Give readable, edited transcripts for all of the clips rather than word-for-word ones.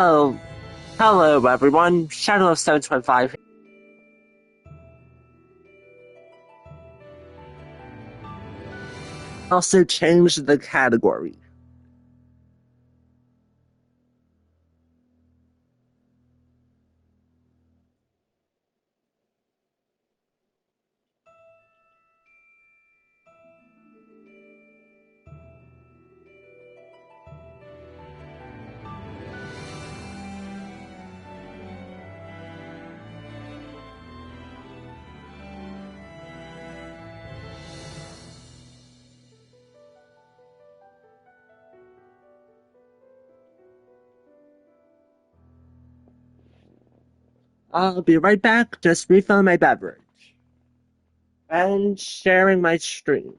Oh, hello everyone. Shadow of 725 also changed the category. I'll be right back, just refilling my beverage and sharing my stream.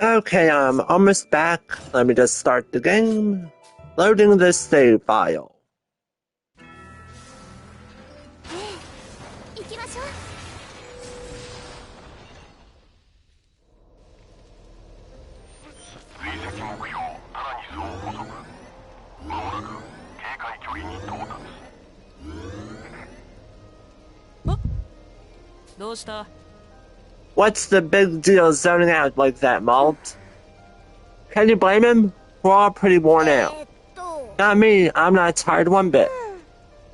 Okay, I'm almost back. Let me just start the game. Loading the save file. 行きましょう。追跡目標タラニスを捕捉。まもなく警戒距離に到達。どうした What's the big deal zoning out like that, Malt? Can you blame him? We're all pretty worn out. Not me, I'm not tired one bit.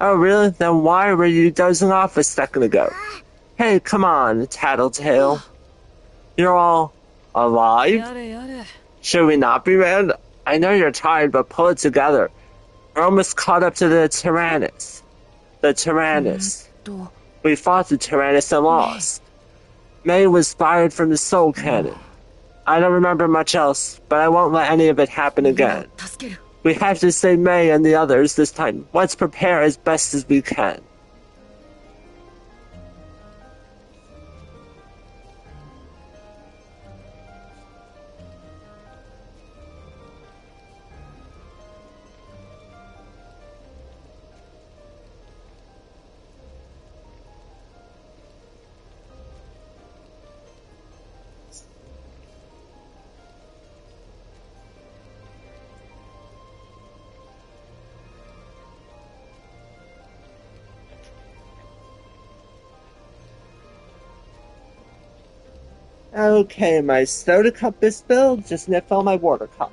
Oh, really? Then why were you dozing off a second ago? Hey, come on, Tattletale. You're all alive? Should we not be mad? I know you're tired, but pull it together. We're almost caught up to the Tyrannus. The Tyrannus. We fought the Tyrannus and lost. May was fired from the Soul Cannon. I don't remember much else, but I won't let any of it happen again. We have to save May and the others this time. Let's prepare as best as we can. Okay, my soda cup is filled. Just need to fill my water cup.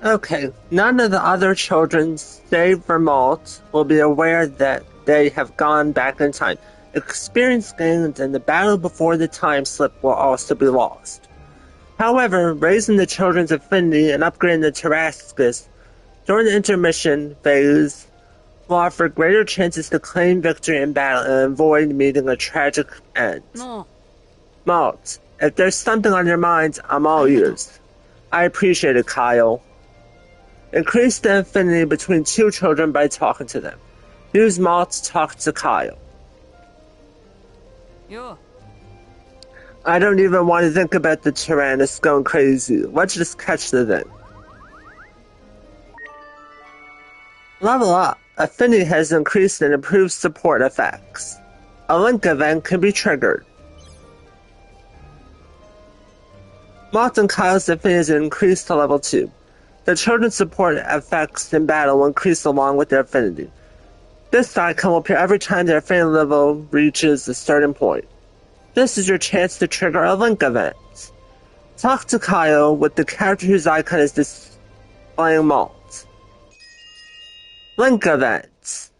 Okay, none of the other children, save for Malt, will be aware that they have gone back in time. Experience gained in the battle before the time slip will also be lost. However, raising the children's affinity and upgrading the Tarascus during the intermission phase will offer greater chances to claim victory in battle and avoid meeting a tragic end. Malt, if there's something on your mind, I'm all ears. I appreciate it, Kyle. Increase the affinity between two children by talking to them. Use Malt to talk to Kyle. I don't even want to think about the Tyrannus going crazy. Let's just catch the thing. Level up. Affinity has increased and improved support effects. A link event can be triggered. Malt and Kyle's affinity is increased to level 2. The children's support effects in battle will increase along with their affinity. This icon will appear every time their affinity level reaches a certain point. This is your chance to trigger a link event. Talk to Kyle with the character whose icon is displaying Malt. Link events.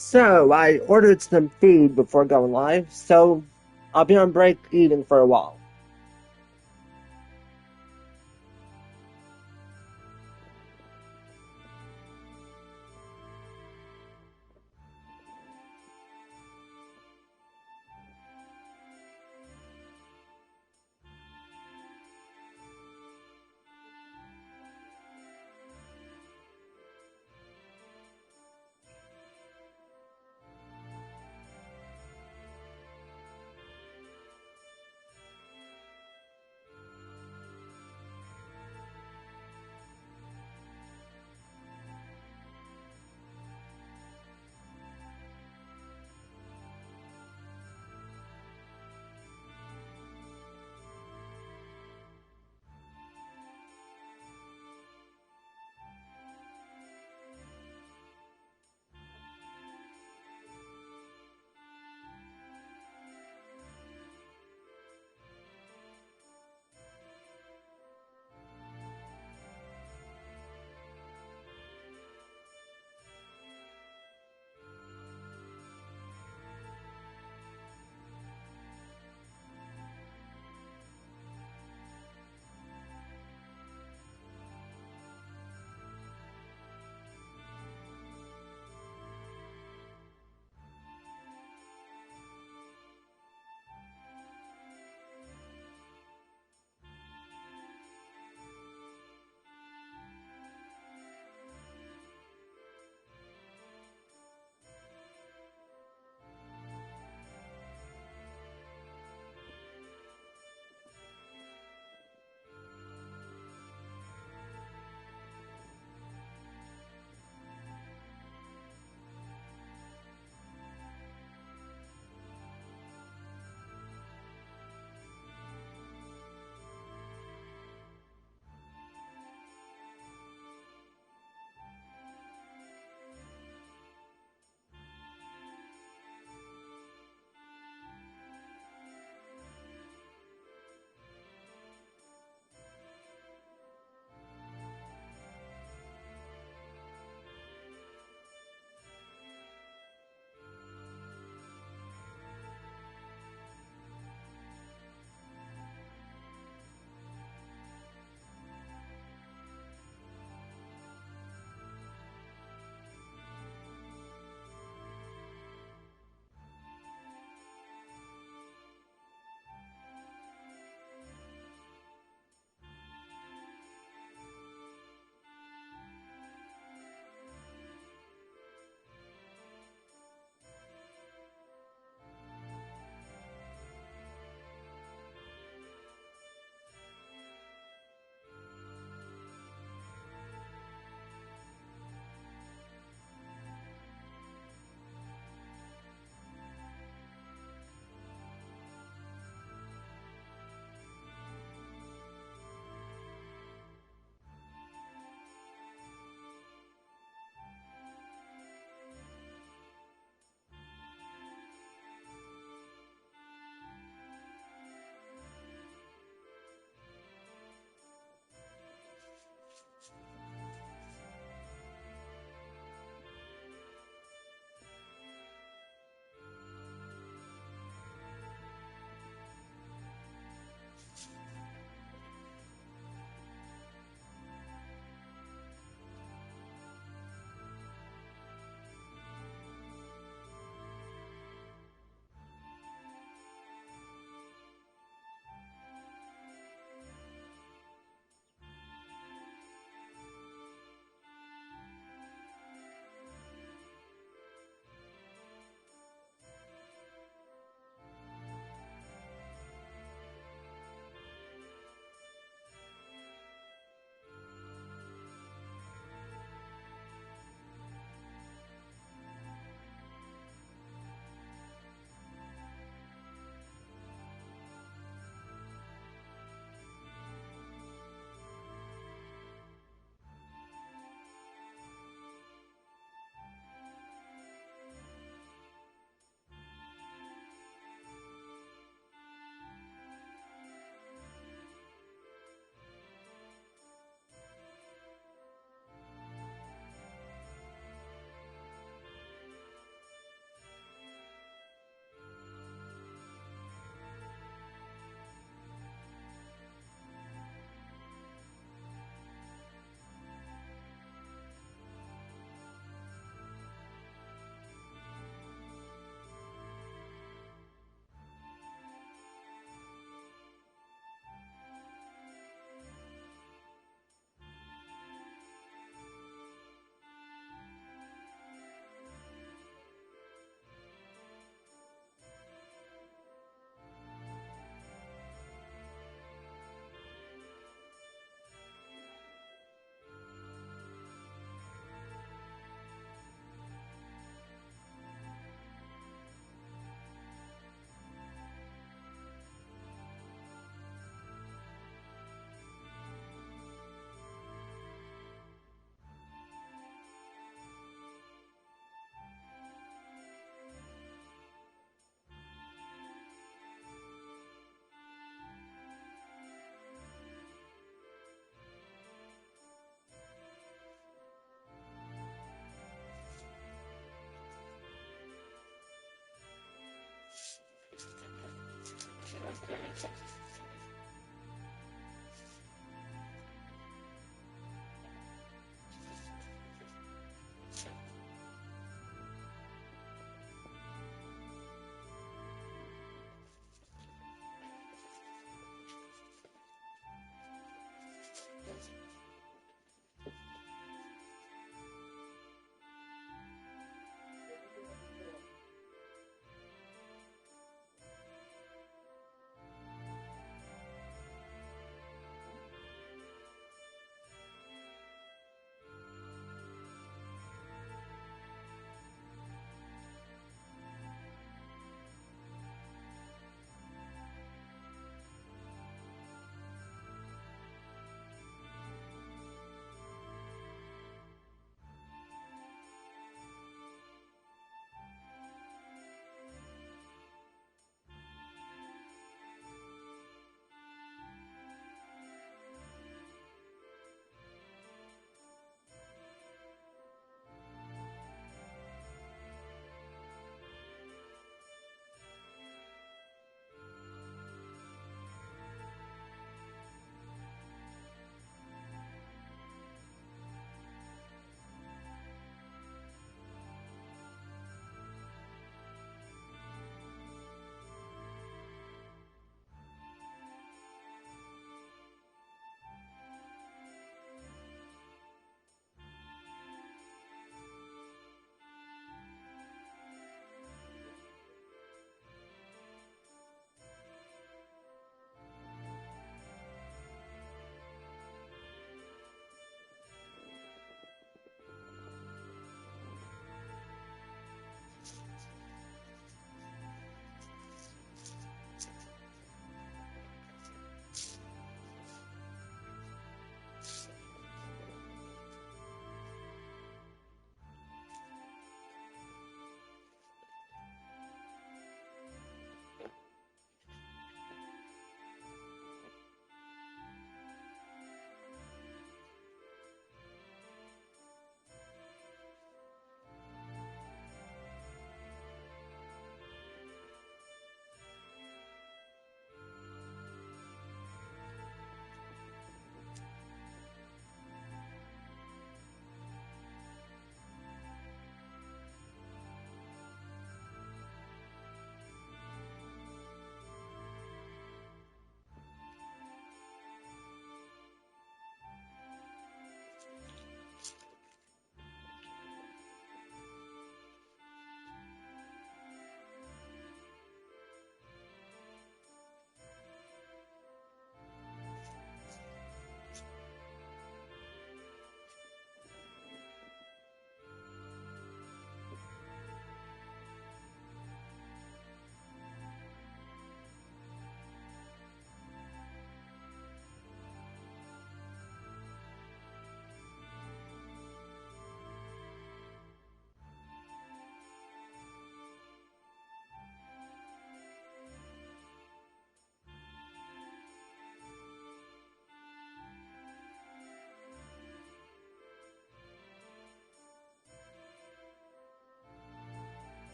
So I ordered some food before going live, so I'll be on break eating for a while.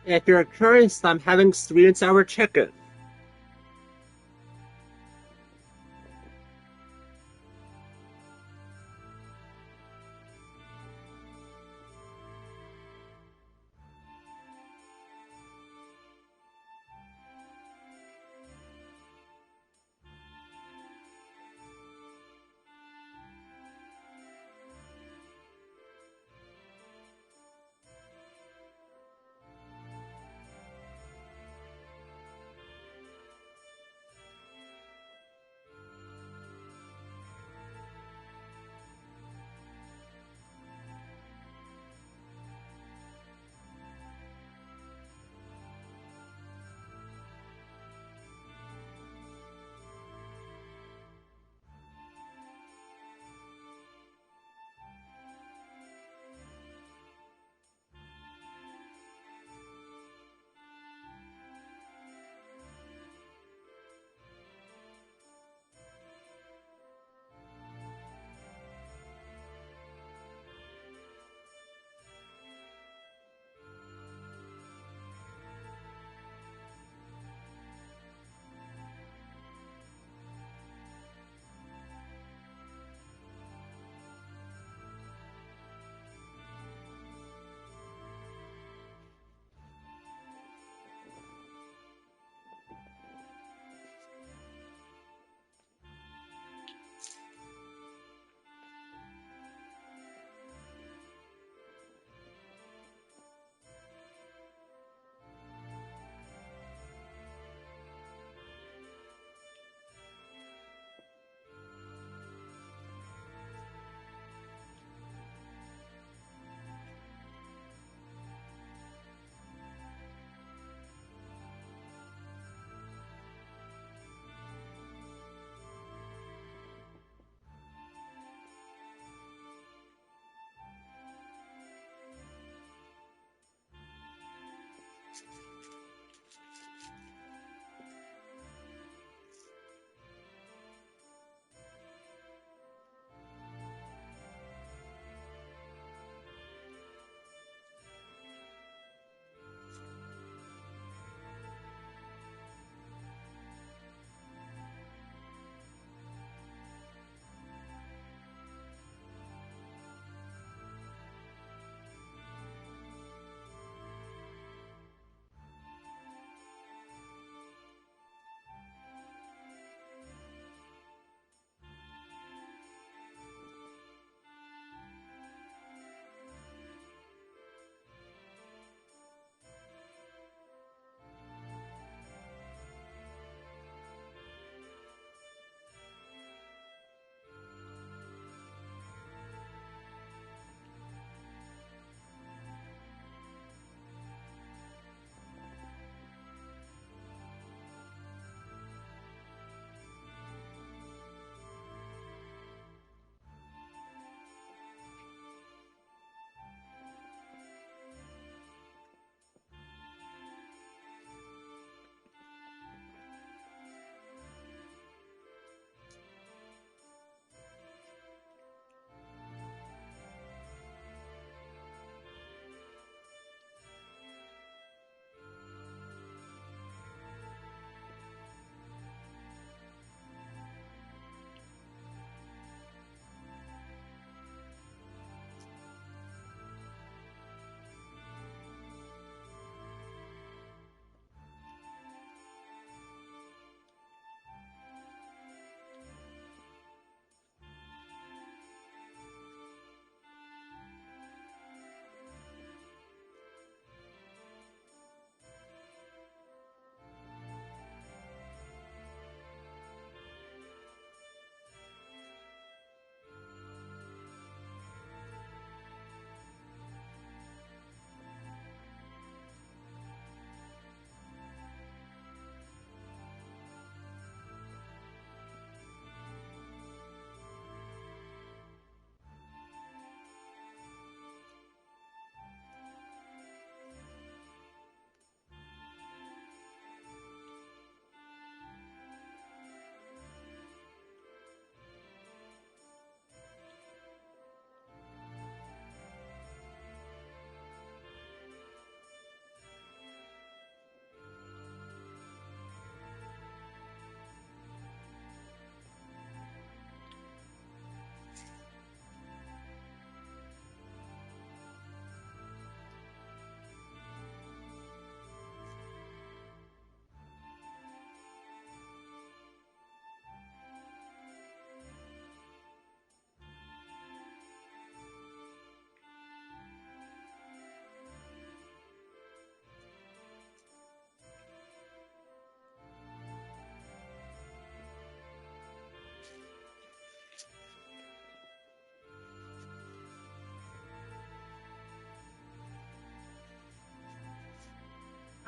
If you're curious, I'm having sweet and sour chicken.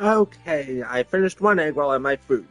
Okay, I finished one egg roll and my food.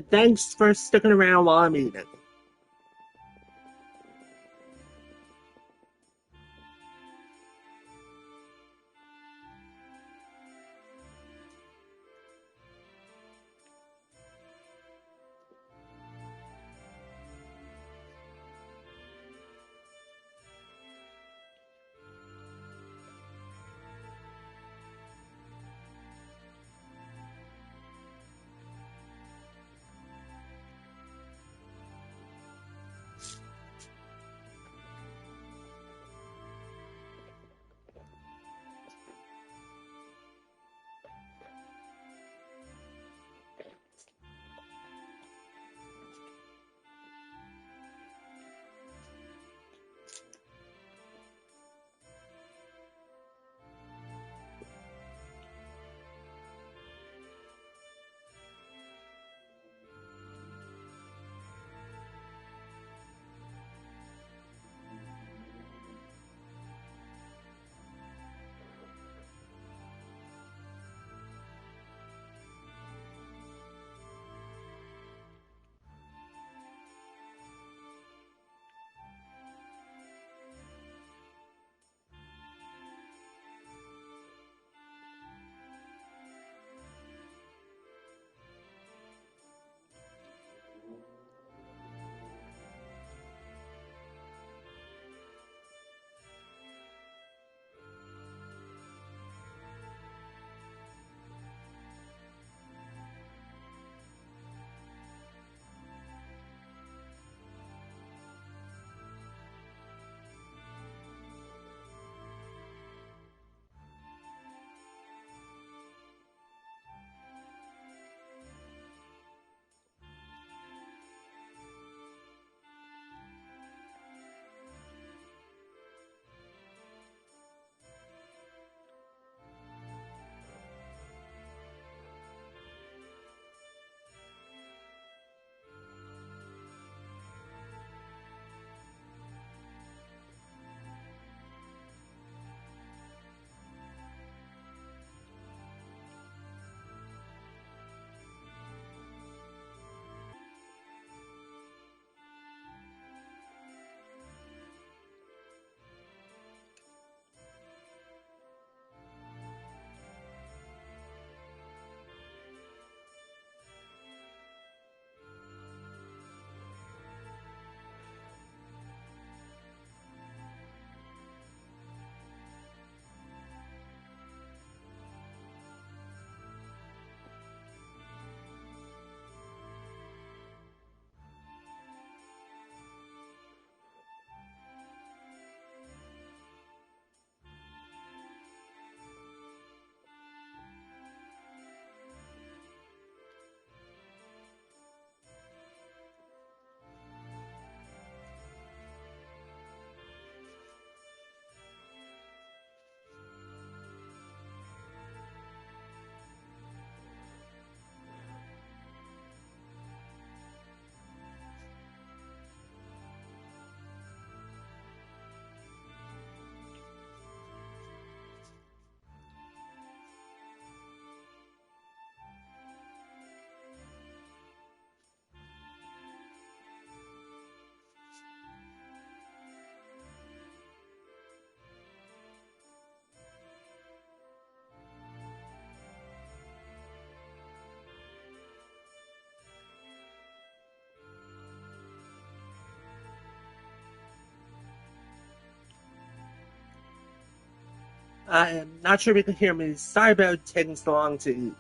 Thanks for sticking around while I'm eating. I am not sure you can hear me. Sorry about taking so long to eat.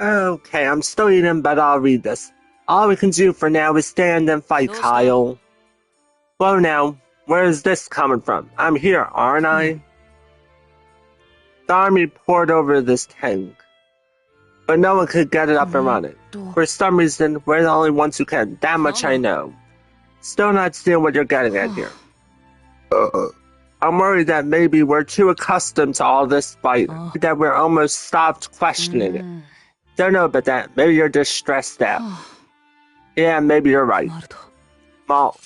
Okay, I'm still eating, but I'll read this. All we can do for now is stand and fight, Kyle. Well now, where is this coming from? I'm here, aren't I? The army poured over this tank, but no one could get it up and running. For some reason, we're the only ones who can. That much I know. Still not seeing what you're getting at here. I'm worried that maybe we're too accustomed to all this fight, that we're almost stopped questioning it. Don't know about that. Maybe you're just stressed out. Yeah, maybe you're right. Malt.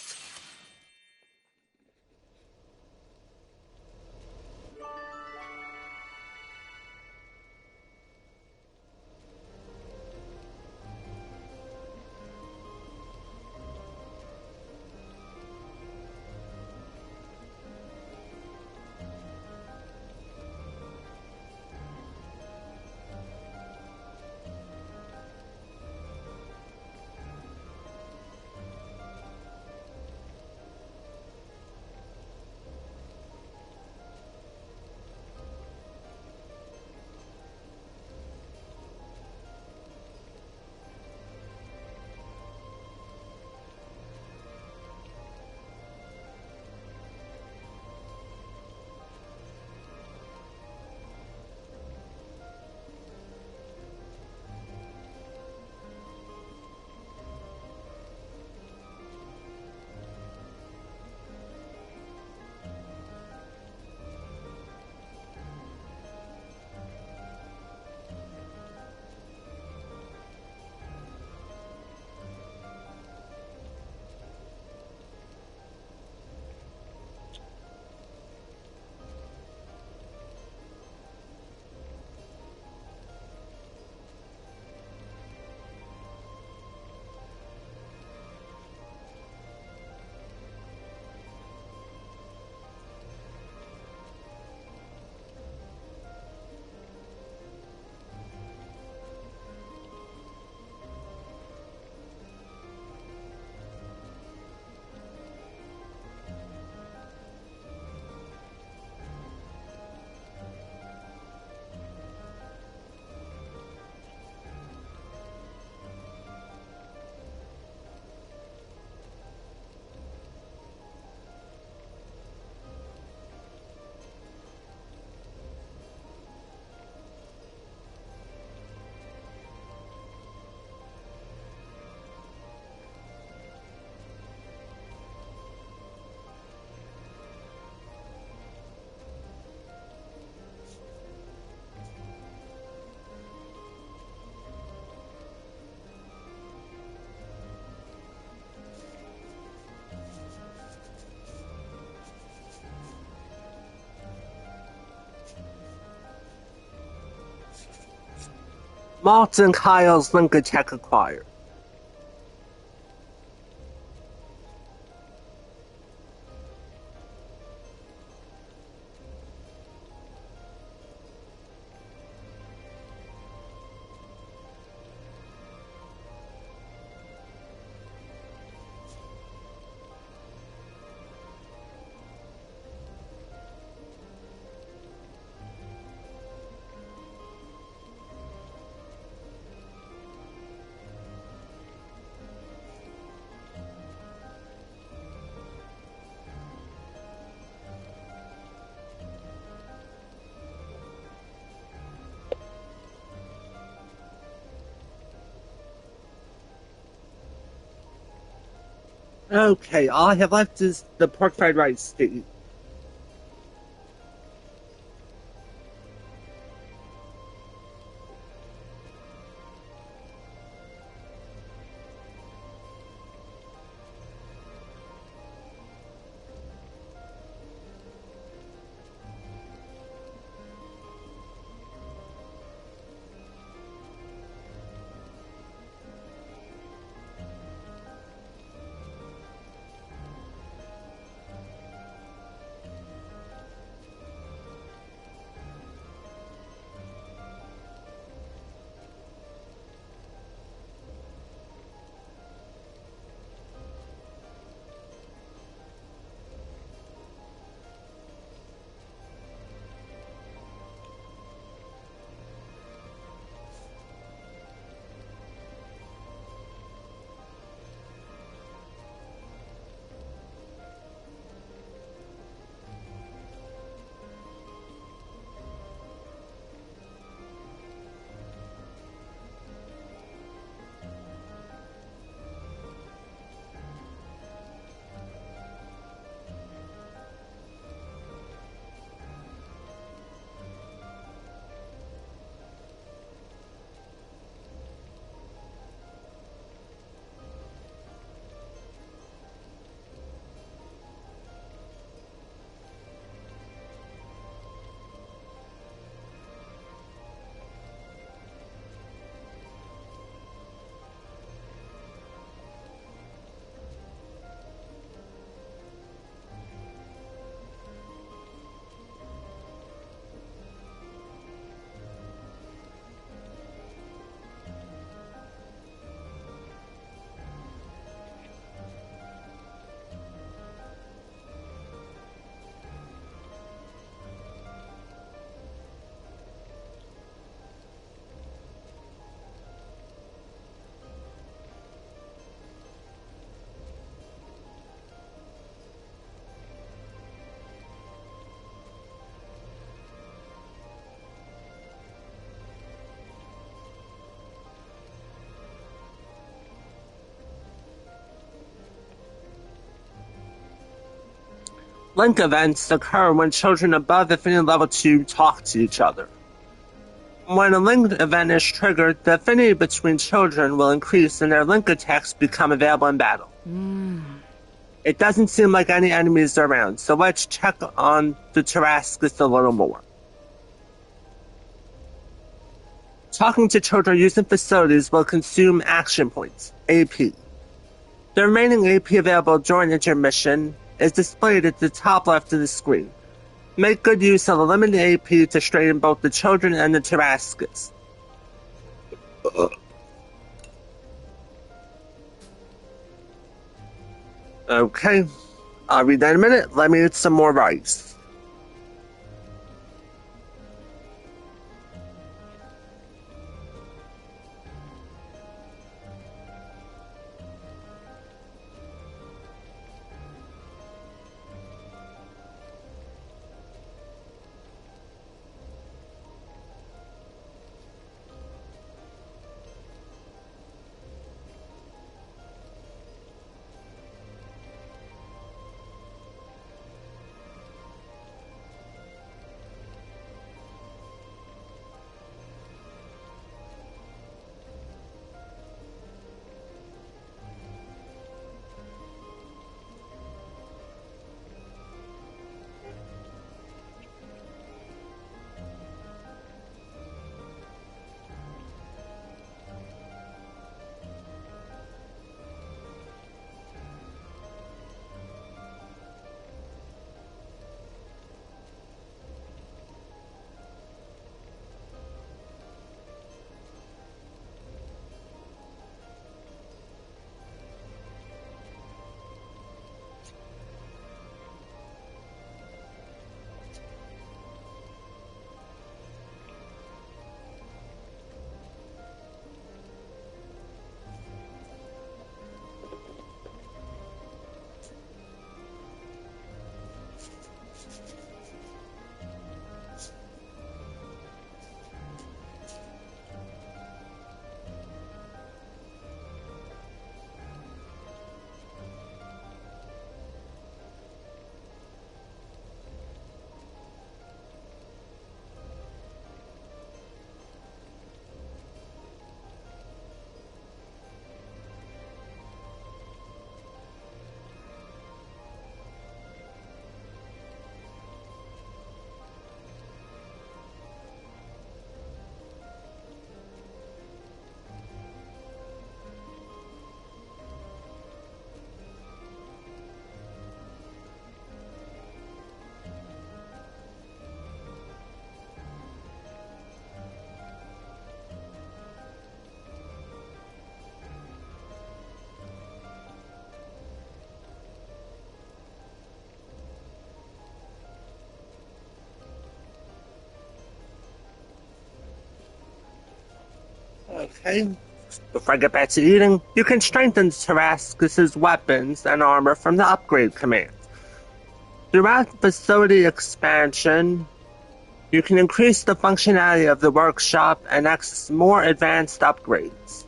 Malt and Kyle's Link Attack acquired. Okay, all I have left is the pork fried rice to eat. Link events occur when children above Affinity Level 2 talk to each other. When a link event is triggered, the affinity between children will increase and their link attacks become available in battle. It doesn't seem like any enemies are around, so let's check on the Tarrascus a little more. Talking to children using facilities will consume action points, AP. The remaining AP available during intermission is displayed at the top left of the screen. Make good use of the limited AP to straighten both the children and the Tarrascus. Okay, I'll read that in a minute. Let me eat some more rice. Okay. Before I get back to eating, you can strengthen Terrascus's weapons and armor from the upgrade command. Throughout the facility expansion, you can increase the functionality of the workshop and access more advanced upgrades.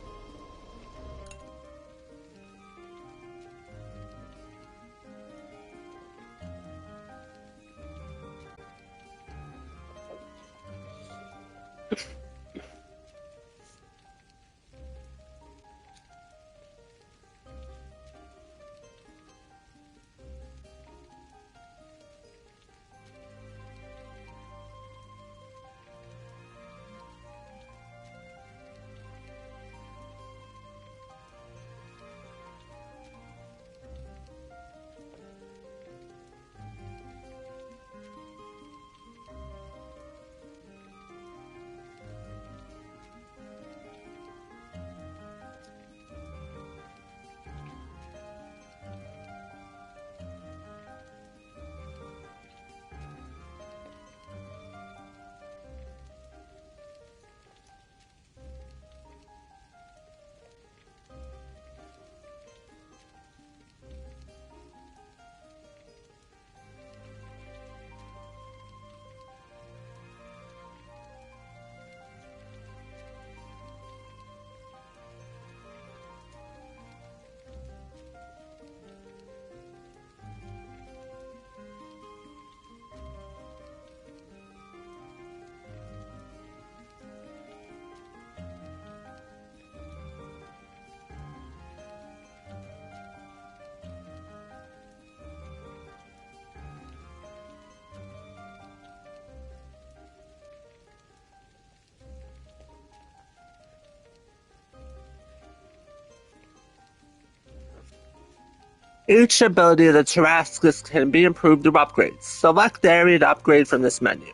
Each ability of the Terrascus can be improved through upgrades. Select the area to upgrade from this menu.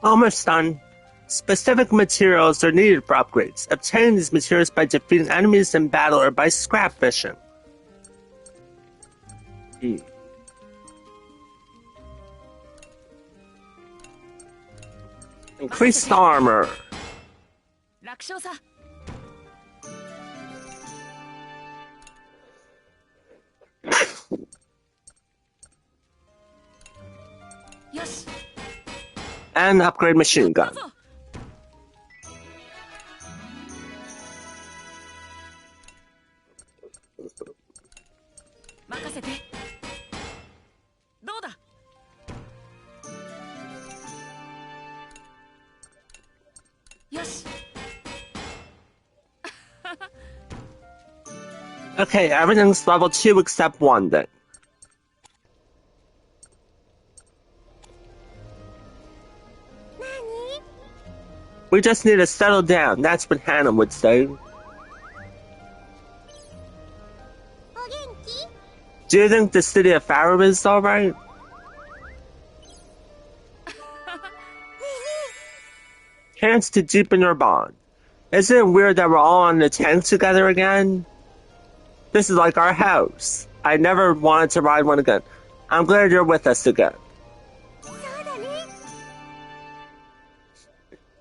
Almost done. Specific materials are needed for upgrades. Obtain these materials by defeating enemies in battle or by scrap fishing. Increased armor. 楽勝さ。よし。 And upgrade machine gun. 任せて。どうだ。よし。 Okay, everything's level 2 except one then. We just need to settle down, that's what Hannah would say. Do you think the city of Pharaoh is alright? Chance to deepen your bond. Isn't it weird that we're all on the tank together again? This is like our house. I never wanted to ride one again. I'm glad you're with us again.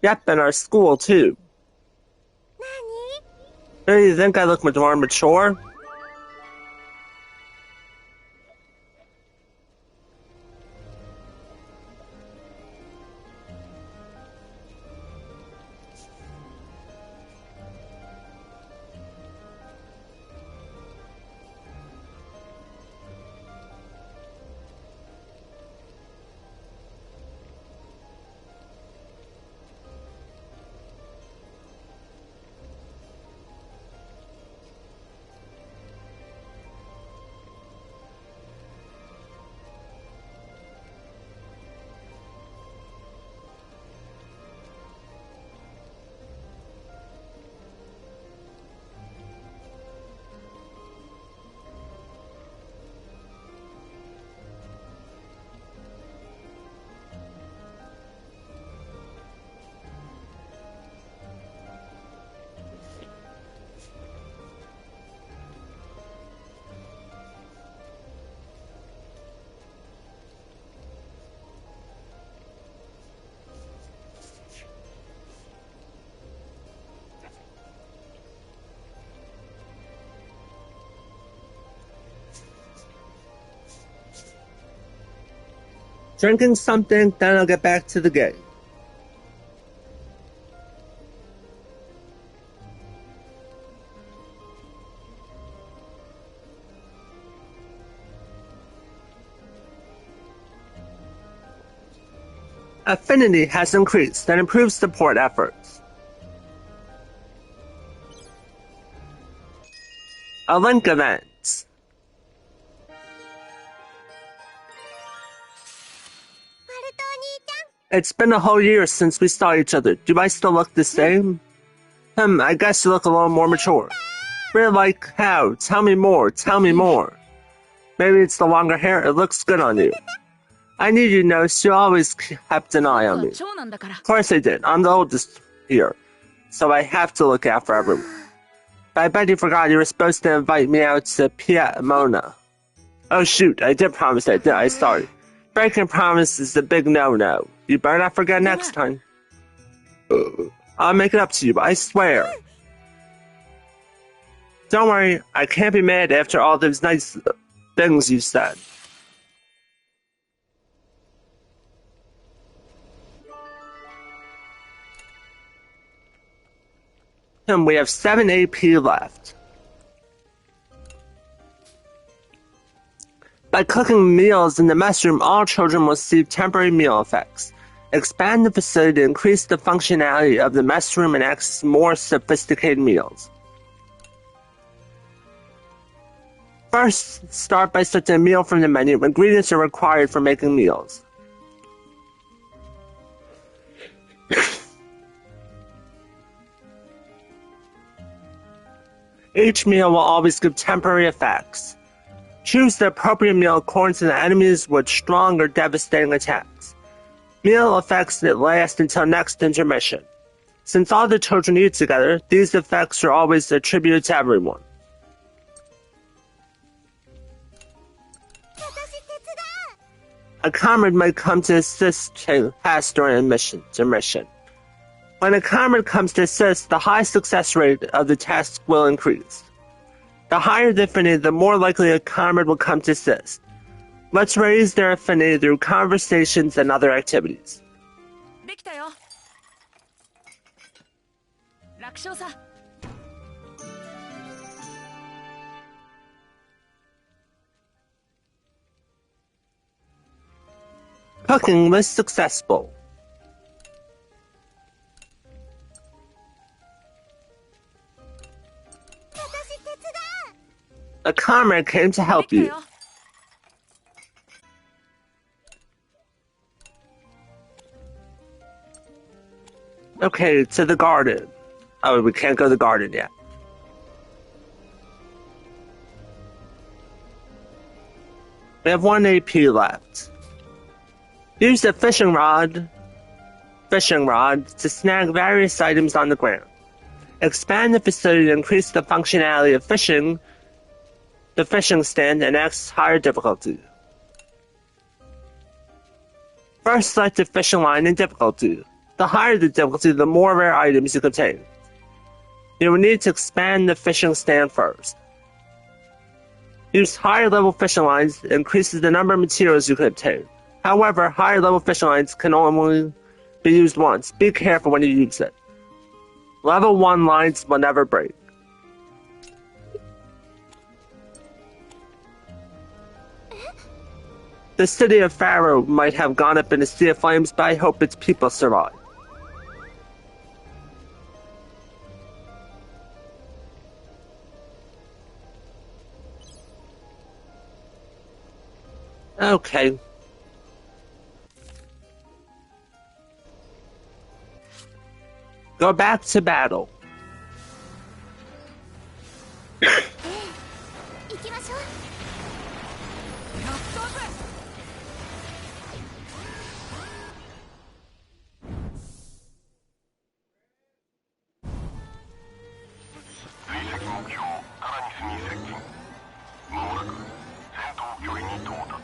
Yep, and our school too. Do you think I look more mature? Drinking something, then I'll get back to the game. Affinity has increased and improves support efforts. A link event. It's been a whole year since we saw each other. Do I still look the same? I guess you look a little more mature. Really, like how? Tell me more, tell me more. Maybe it's the longer hair, it looks good on you. I need you to know she always kept an eye on me. Of course I did, I'm the oldest here. So I have to look out for everyone. But I bet you forgot you were supposed to invite me out to Piedmona. Oh shoot, I did promise that, didn't I? Sorry. Breaking promise is a big no-no. You better not forget next time. I'll make it up to you, I swear. Don't worry, I can't be mad after all those nice things you said. We have 7 AP left. By cooking meals in the mess room, all children will receive temporary meal effects. Expand the facility to increase the functionality of the mess room and access more sophisticated meals. First, start by selecting a meal from the menu. Ingredients are required for making meals. Each meal will always give temporary effects. Choose the appropriate meal according to the enemies with strong or devastating attacks. Meal effects that last until next intermission. Since all the children eat together, these effects are always attributed to everyone. A comrade might come to assist to pass during intermission. When a comrade comes to assist, the high success rate of the task will increase. The higher the affinity, the more likely a comrade will come to assist. Let's raise their affinity through conversations and other activities. できたよ。楽勝さ。Cooking was successful. A comrade came to で help きた you. よ。 Okay, to the garden. Oh, we can't go to the garden yet. We have 1 AP left. Use the fishing rod to snag various items on the ground. Expand the facility to increase the functionality of the fishing stand, and X higher difficulty. First, select the fishing line in difficulty. The higher the difficulty, the more rare items you contain. You will need to expand the fishing stand first. Use higher level fishing lines, it increases the number of materials you can obtain. However, higher level fishing lines can only be used once. Be careful when you use it. Level 1 lines will never break. The city of Pharaoh might have gone up in a sea of flames, but I hope its people survive. Okay. Go back to battle. 行きましょう。やったぜ。追跡目標タラニスに接近。まもなく戦闘距離に到達。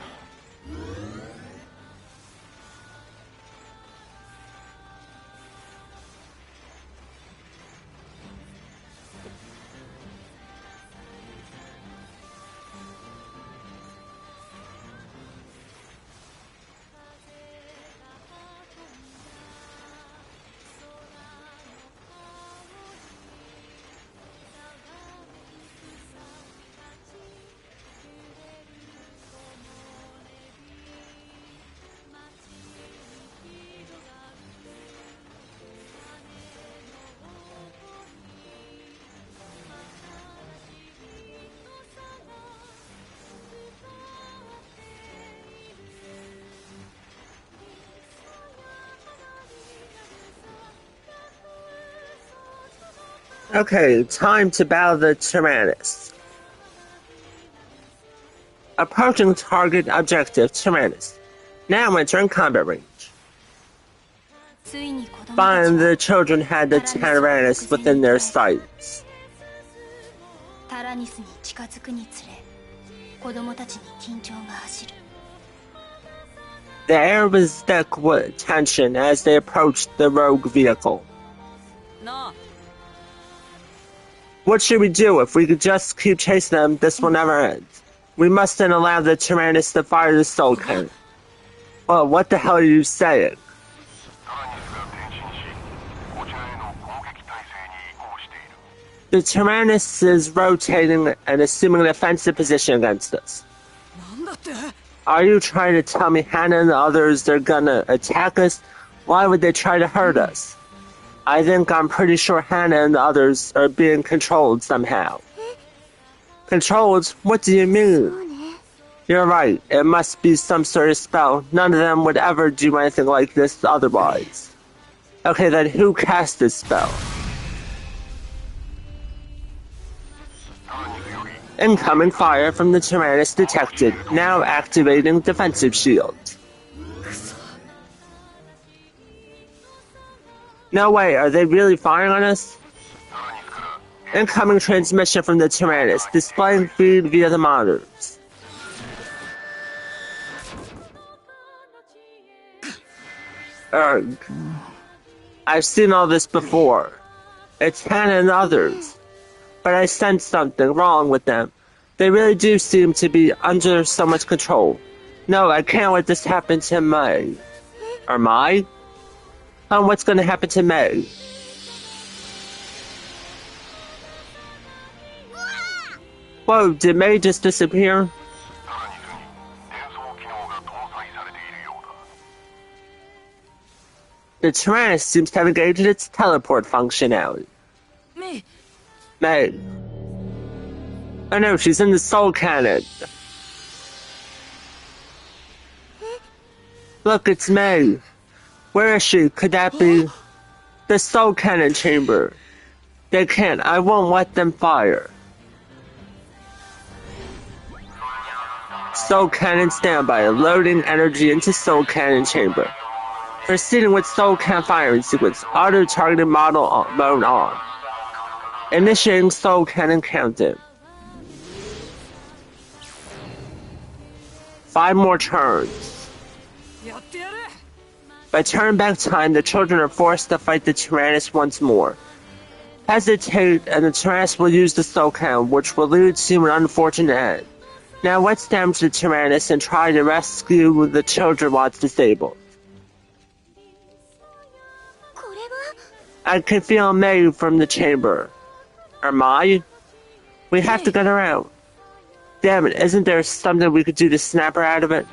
Okay, time to battle the Tyrannus. Approaching target objective, Tyrannus. Now entering combat range. ついに子供たち Find は the children had the Tyrannus within their sights. タラニスに近づくにつれ、子供たちに緊張が走る。 The air was thick with tension as they approached the rogue vehicle. なあ、 What should we do? If we could just keep chasing them, this will never end. We mustn't allow the Tyrannus to fire the soul cannon. Well, what the hell are you saying? タラニスが転進し、こちらへの攻撃態勢に移行している。 The Tyrannus is rotating and assuming an offensive position against us. なんだって？ Are you trying to tell me Hannah and the others they're gonna attack us? Why would they try to hurt us? I think I'm pretty sure Hannah and the others are being controlled somehow. Controlled? What do you mean? You're right, it must be some sort of spell. None of them would ever do anything like this otherwise. Okay, then who cast this spell? Incoming fire from the Tyrannus detected, now activating defensive shield. No way, are they really firing on us? Incoming transmission from the Tyrannus, displaying feed via the monitors. Erg. I've seen all this before. It's Hannah and others. But I sense something wrong with them. They really do seem to be under so much control. No, I can't let this happen to May. Or Mai? What's gonna happen to May? Whoa, did May just disappear? The Tyrannus seems to have engaged its teleport functionality. May. Oh no, she's in the soul cannon. Look, it's May. Where is she? Could that be the soul cannon chamber? They can't. I won't let them fire. Soul cannon standby. Loading energy into soul cannon chamber. Proceeding with soul cannon firing sequence. Auto targeting model mode on. Initiating soul cannon countdown. 5 more turns. By turn back time, the children are forced to fight the Tyrannus once more. Hesitate, and the Tyrannus will use the soul cannon, which will lead to an unfortunate end. Now let's damage the Tyrannus and try to rescue the children while it's disabled. I can feel May from the chamber. Or Mai? We have to get her out. Damn it, isn't there something we could do to snap her out of it?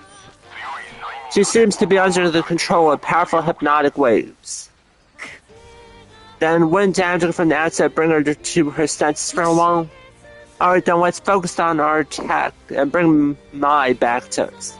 She seems to be under the control of powerful hypnotic waves. Then wouldn't damaging from the outside bring her to her senses for a while? Alright, then let's focus on our attack and bring Mai back to us.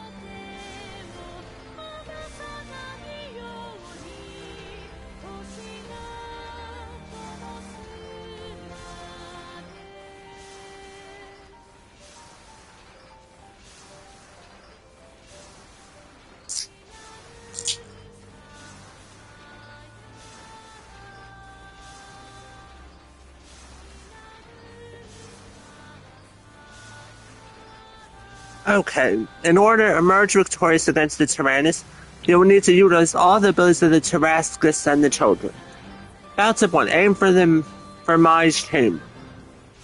Okay, in order to emerge victorious against the Tyrannus, you will need to utilize all the abilities of the Tarascus and the children. Battle tip 1, aim for Mai's chamber.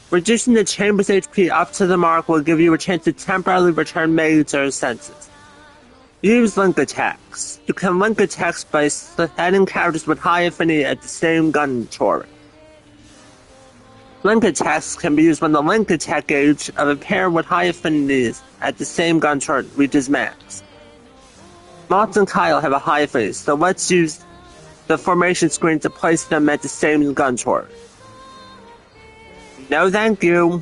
Reducing the chamber's HP up to the mark will give you a chance to temporarily return May to her senses. Use link attacks. You can link attacks by adding characters with high affinity at the same gun turret. Link attacks can be used when the link attack gauge of a pair with high affinities at the same gun turret reaches max. Moth and Kyle have a high affinity, so let's use the formation screen to place them at the same gun turret. No thank you.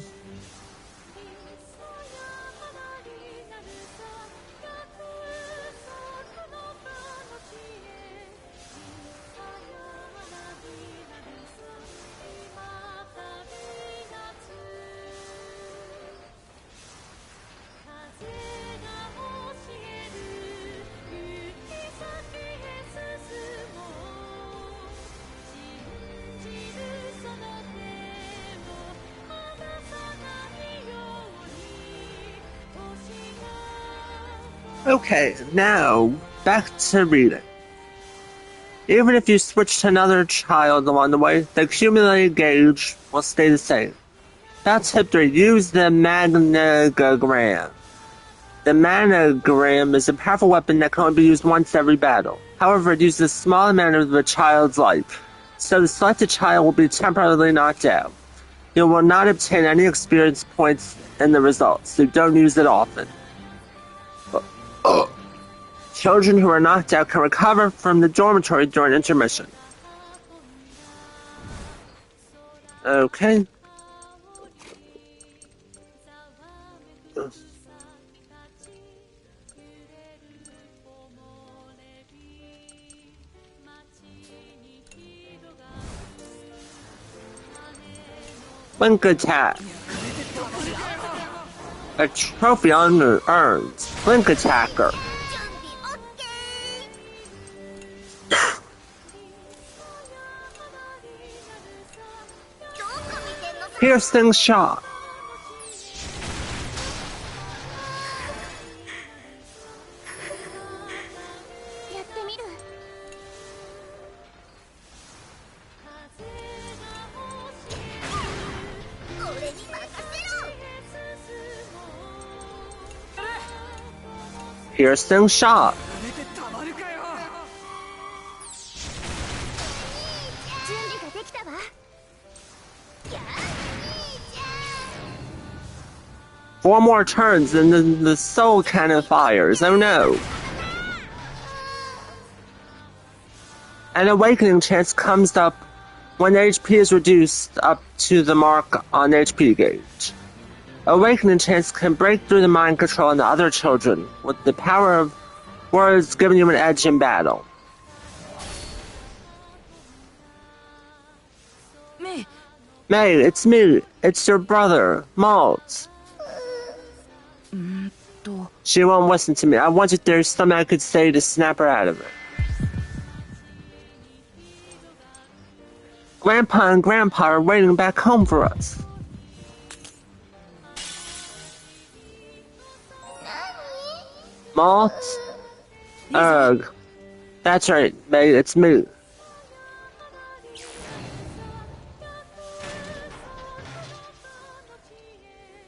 Okay, now, back to reading. Even if you switch to another child along the way, the accumulated gauge will stay the same. That's tip 3. Use the Magnagram. The Magnagram is a powerful weapon that can only be used once every battle. However, it uses a small amount of the child's life, so the selected child will be temporarily knocked out. You will not obtain any experience points in the results, so don't use it often. Children who are knocked out can recover from the dormitory during intermission. Okay. Link attack. A trophy earned. Link attacker. Piercing shot. Piercing shot. Four more turns and then the soul cannon fires. Oh no. An awakening chance comes up when HP is reduced up to the mark on HP gauge. Awakening chance can break through the mind control on the other children, with the power of words giving you an edge in battle. May, it's me. It's your brother, Malt. She won't listen to me. I wondered if there's something I could say to snap her out of it. Grandpa and Grandpa are waiting back home for us. Malt? Ugh. That's right, May, it's me.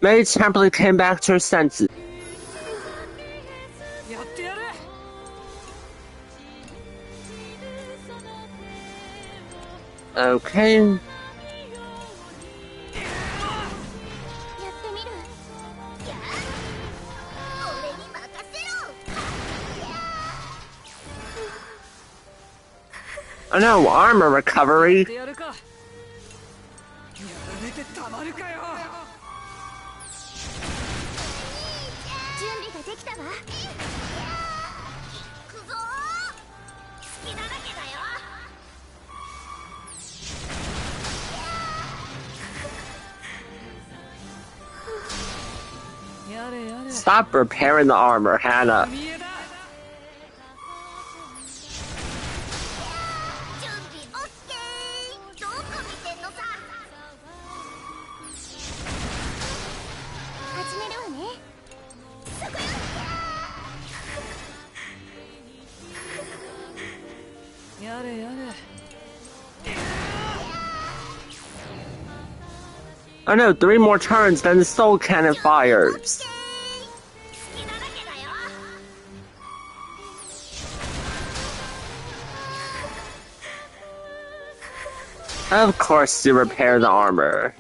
May temporarily came back to her senses. Okay. Oh no, armor recovery. Stop repairing the armor, Hannah. Oh no, 3 more turns, then the soul cannon fires. Of course you repair the armor.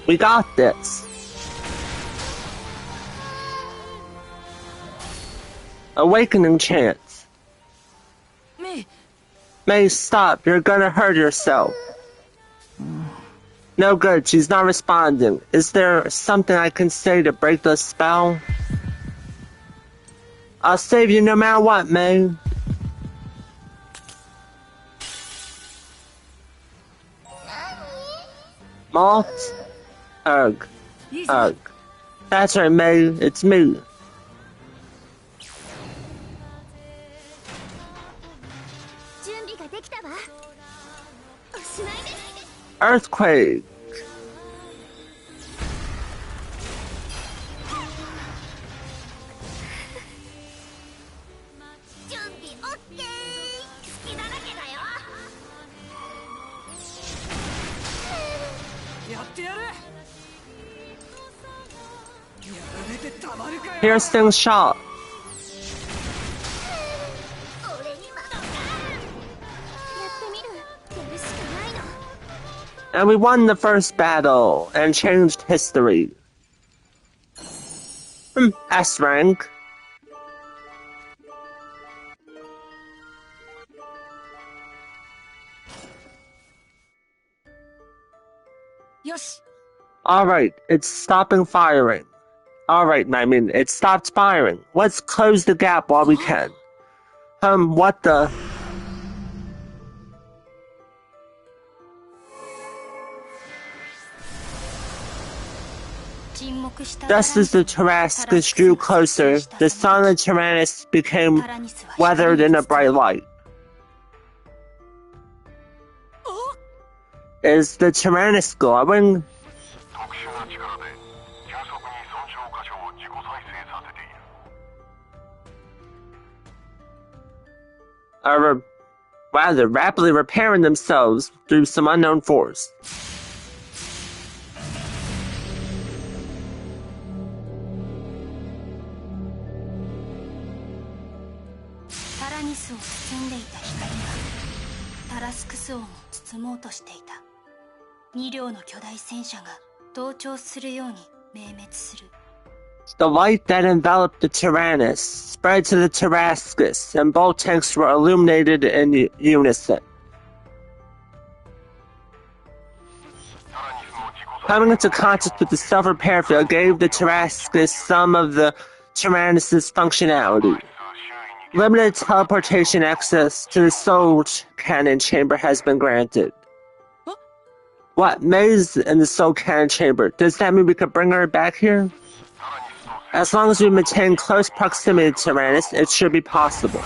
We got this. Awakening chance. May, stop. You're gonna hurt yourself. No good. She's not responding. Is there something I can say to break the spell? I'll save you no matter what, May. Malt? Ugh. Ugh. That's right, May. It's me. Earthquake. Piercing shot. And we won the first battle and changed history. S rank. Alright, it's stopping firing. Alright, I mean, it stopped firing. Let's close the gap while we can. What the? Just as the Tarascus drew closer, the silent Tyrannus became weathered in a bright light. Is the Tyrannus glowing? Rather rapidly repairing themselves through some unknown force. The light that enveloped the Tyrannus spread to the Tarascus, and both tanks were illuminated in unison. Coming into contact with the self-repair field gave the Tarascus some of the Tyrannus' functionality. Limited teleportation access to the Soul Cannon Chamber has been granted. What? May's in the Soul Cannon Chamber. Does that mean we could bring her back here? As long as we maintain close proximity to Tyrannus, it should be possible.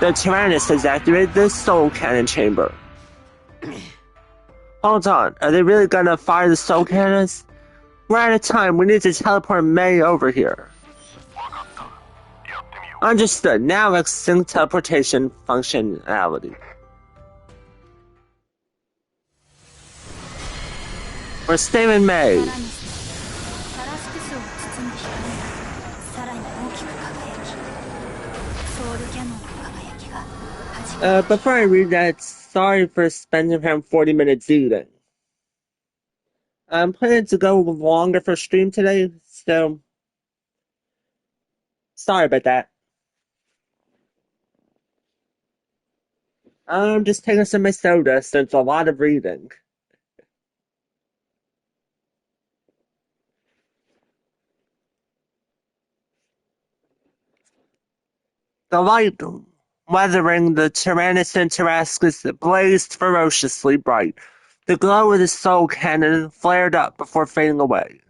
The Tyrannus has activated the Soul Cannon Chamber. Hold on, are they really gonna fire the Soul Cannons? We're out of time, we need to teleport May over here. Understood, now let's sync teleportation functionality. We're saving May. Before I read that, sorry for spending around 40 minutes eating. I'm planning to go longer for stream today, so sorry about that. I'm just taking some of my soda since a lot of reading. The light weathering the Tyrannus and Tarascus blazed ferociously bright. The glow of the Soul Cannon flared up before fading away.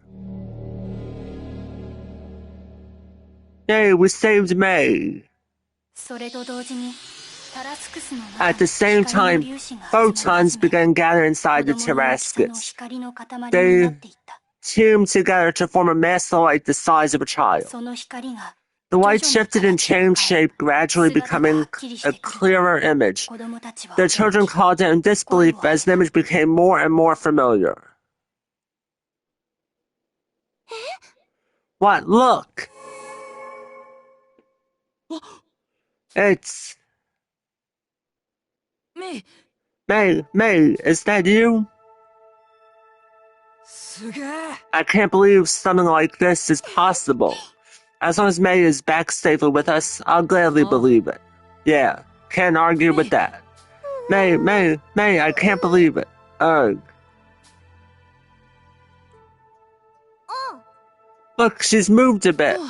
Yay, we saved May! At the same time, photons began gathering inside the Tarascus. They teamed together to form a mass of light the size of a child. The light shifted and changed shape, gradually becoming a clearer image. The children called out in disbelief as the image became more and more familiar. What? Look! It's... May, is that you? I can't believe something like this is possible. As long as May is back safely with us, I'll gladly believe it. Yeah, can't argue with that. May, I can't believe it. Ugh. Look, she's moved a bit.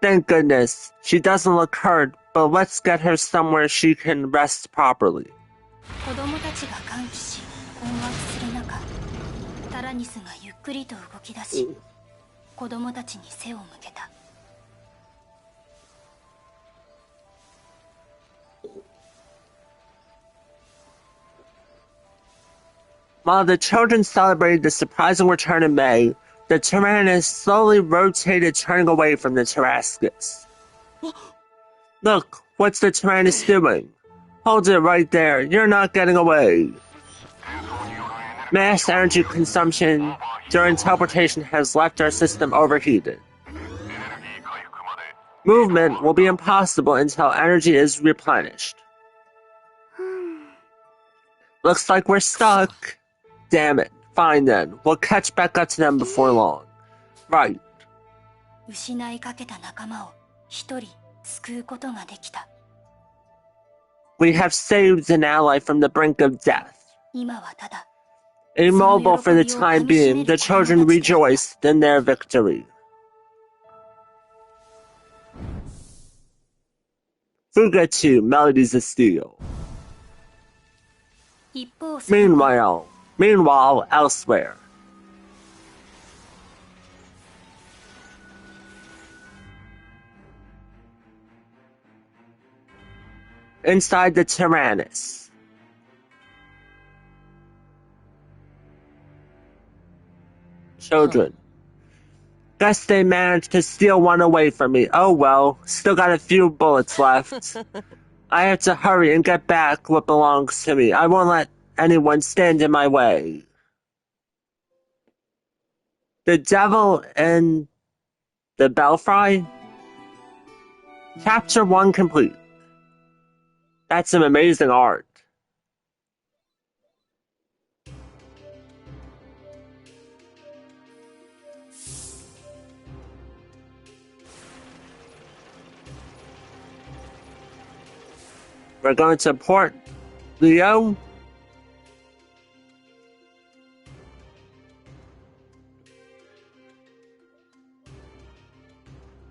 Thank goodness. She doesn't look hurt, but let's get her somewhere she can rest properly. While the children celebrated the surprising return of May, the Tyrannus slowly rotated, turning away from the Tarascus. Look, what's the Tyrannus doing? Hold it right there, you're not getting away. Mass energy consumption during teleportation has left our system overheated. Movement will be impossible until energy is replenished. Looks like we're stuck. Damn it. Fine then. We'll catch back up to them before long. Right. We have saved an ally from the brink of death. Immobile for the time being, the children rejoiced in their victory. Fuga 2, Melodies of Steel. 一方その後 Meanwhile, elsewhere. Inside the Tyrannus. Children. Guess they managed to steal one away from me. Oh well, still got a few bullets left. I have to hurry and get back what belongs to me. I won't let anyone stand in my way. The Devil and the Belfry? Chapter 1 complete. That's some amazing art. We're going to Port Leo.「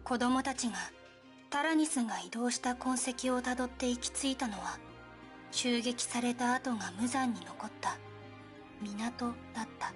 子供たちがタラニスが移動した痕跡をたどって行き着いたのは襲撃された跡が無残に残った港だった」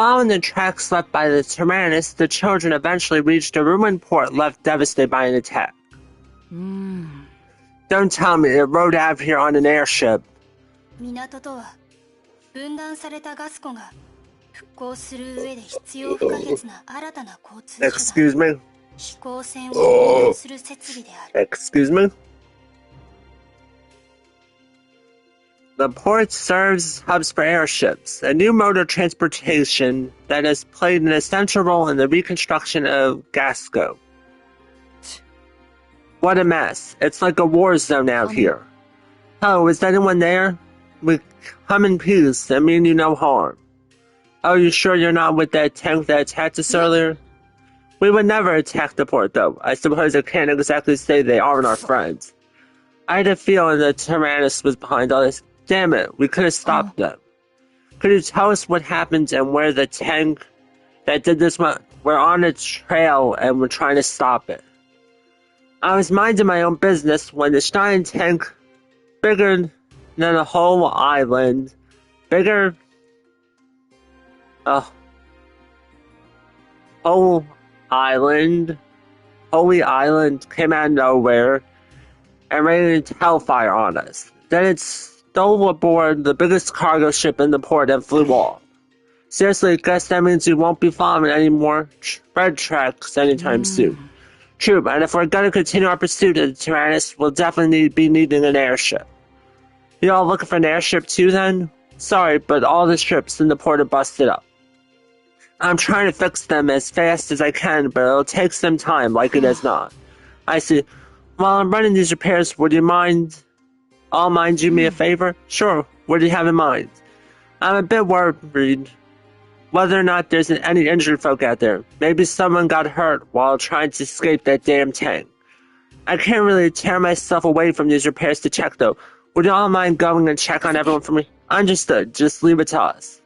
Following the tracks left by the Tyrannus, the children eventually reached a ruined port left devastated by an attack. Don't tell me it rode out here on an airship. 港とは分断されたガス湖が復興する上で必要不可欠な新たな交通手段 Excuse me? 飛行船を運用する設備である Excuse me? The port serves hubs for airships, a new mode of transportation that has played an essential role in the reconstruction of Gasco. What a mess. It's like a war zone out here. Oh, is anyone there? We come in peace and mean you no harm. Oh, you sure you're not with that tank that attacked us earlier? We would never attack the port, though. I suppose I can't exactly say they aren't our friends. I had a feeling the Tyrannus was behind all this. Damn it, we could have stopped them. Could you tell us what happened and where the tank that did this went? We're on a trail and we're trying to stop it. I was minding my own business when this giant tank, bigger than a whole island, whole holy island came out of nowhere and rained hellfire on us. Then it stole aboard the biggest cargo ship in the port and flew off. Seriously, guess that means we won't be following any more red tracks anytime soon. True, and if we're gonna continue our pursuit of the Tyrannus, we'll definitely be needing an airship. You all looking for an airship too then? Sorry, but all the ships in the port are busted up. I'm trying to fix them as fast as I can, but it'll take some time, like it is not. I see. While I'm running these repairs, would you mind do me a favor? Sure, what do you have in mind? I'm a bit worried whether or not there's any injured folk out there. Maybe someone got hurt while trying to escape that damn tank. I can't really tear myself away from these repairs to check though. Would you all mind going and check on everyone for me? Understood, just leave it to us.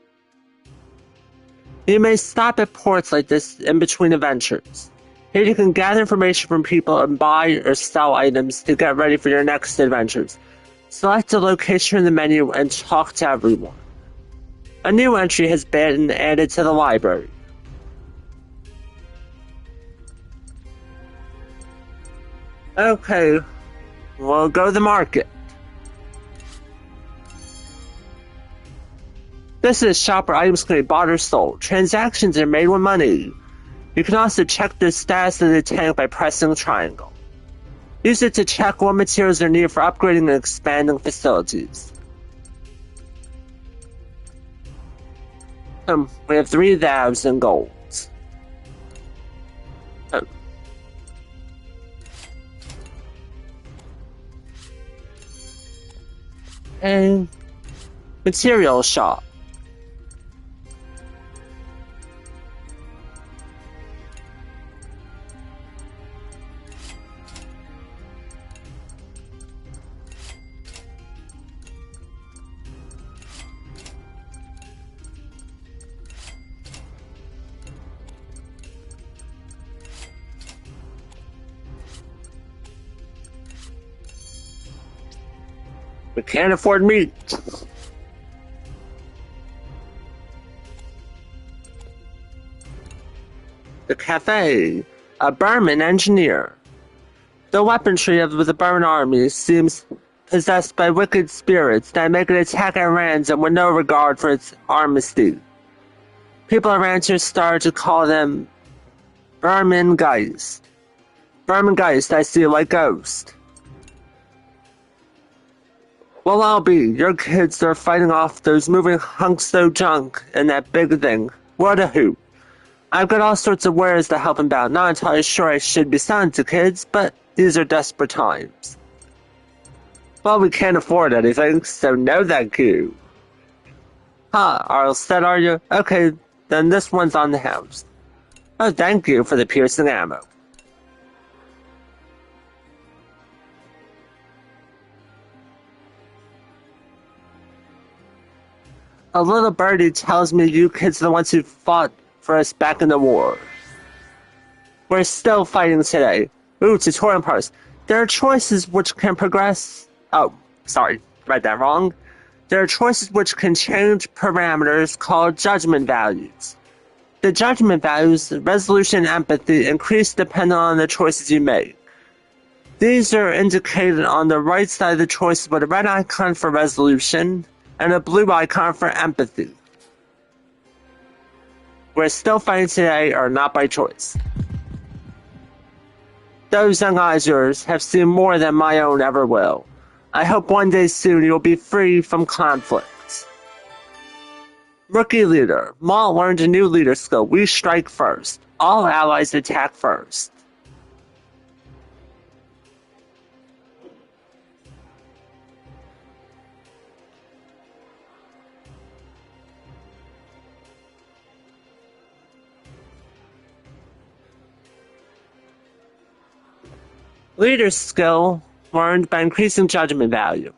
You may stop at ports like this in between adventures. Here you can gather information from people and buy or sell items to get ready for your next adventures. Select a location in the menu and talk to everyone. A new entry has been added to the library. Okay, we'll go to the market. This is a shop where items can be bought or sold. Transactions are made with money. You can also check the status of the tank by pressing triangle. Use it to check what materials are needed for upgrading and expanding facilities. We have 3,000 golds. And material shop. We can't afford meat. The cafe. A Burman engineer. The weaponry of the Burman army seems possessed by wicked spirits that make it attack at random with no regard for its armistice. People around here started to call them Burman Geist. Burman Geist, I see like ghost. Well, I'll be. Your kids are fighting off those moving hunks of junk and that big thing. What a hoot. I've got all sorts of wares to help him out. Not entirely sure I should be selling to kids, but these are desperate times. Well, we can't afford anything, so no thank you. All set, are you? Okay, then this one's on the house. Oh, thank you for the piercing ammo. A little birdie tells me you kids are the ones who fought for us back in the war. We're still fighting today. Ooh, tutorial parts. There are choices which can progress... Oh, sorry, read that wrong. There are choices which can change parameters called judgment values. The judgment values, resolution and empathy, increase depending on the choices you make. These are indicated on the right side of the choice with a red icon for resolution and a blue icon for empathy. We're still fighting today, or not by choice. Those young eyes of yours have seen more than my own ever will. I hope one day soon you'll be free from conflicts. Rookie leader. Maul learned a new leader skill. We strike first. All allies attack first. Leader skill learned by increasing judgment value.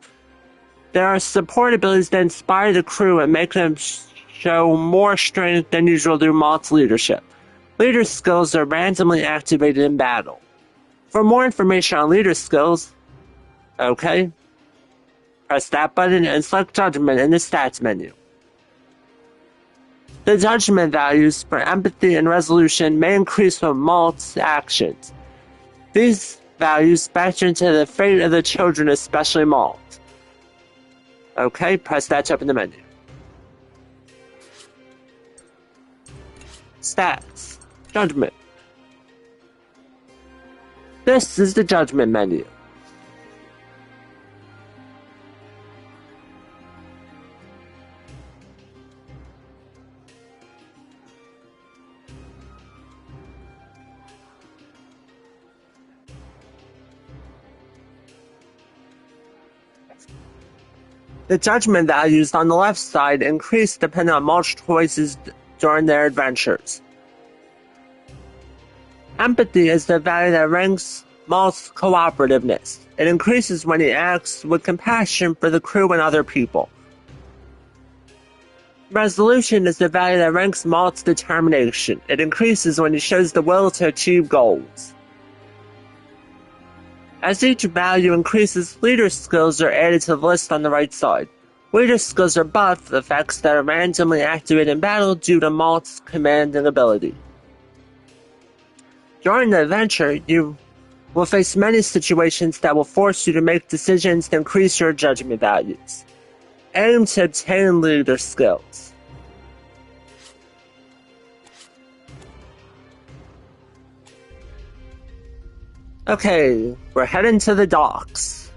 There are support abilities that inspire the crew and make them show more strength than usual through Malt's leadership. Leader skills are randomly activated in battle. For more information on leader skills, press that button and select Judgment in the stats menu. The judgment values for empathy and resolution may increase with Malt's actions. These values factor into the fate of the children, especially Malt. Okay, press that to open the menu. Stats. Judgment. This is the Judgment menu. The judgment values on the left side increase depending on Malt's choices during their adventures. Empathy is the value that ranks Malt's cooperativeness. It increases when he acts with compassion for the crew and other people. Resolution is the value that ranks Malt's determination. It increases when he shows the will to achieve goals. As each value increases, leader skills are added to the list on the right side. Leader skills are buff effects that are randomly activated in battle due to Malt's commanding ability. During the adventure, you will face many situations that will force you to make decisions to increase your judgment values. Aim to obtain leader skills. Okay, we're heading to the docks.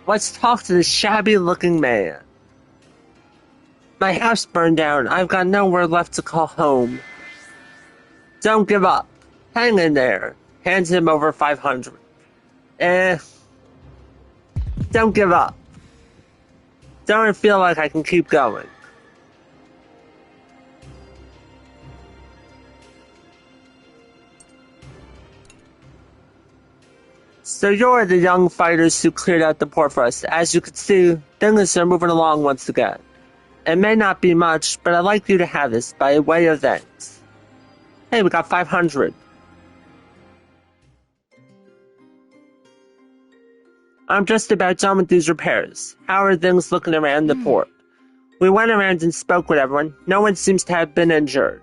Let's talk to the shabby-looking man. My house burned down. I've got nowhere left to call home. Don't give up. Hang in there. Hands him over 500. Don't give up. Don't feel like I can keep going. So you're the young fighters who cleared out the port for us. As you can see, things are moving along once again. It may not be much, but I'd like you to have this by way of thanks. Hey, we got 500. I'm just about done with these repairs. How are things looking around the port? We went around and spoke with everyone. No one seems to have been injured.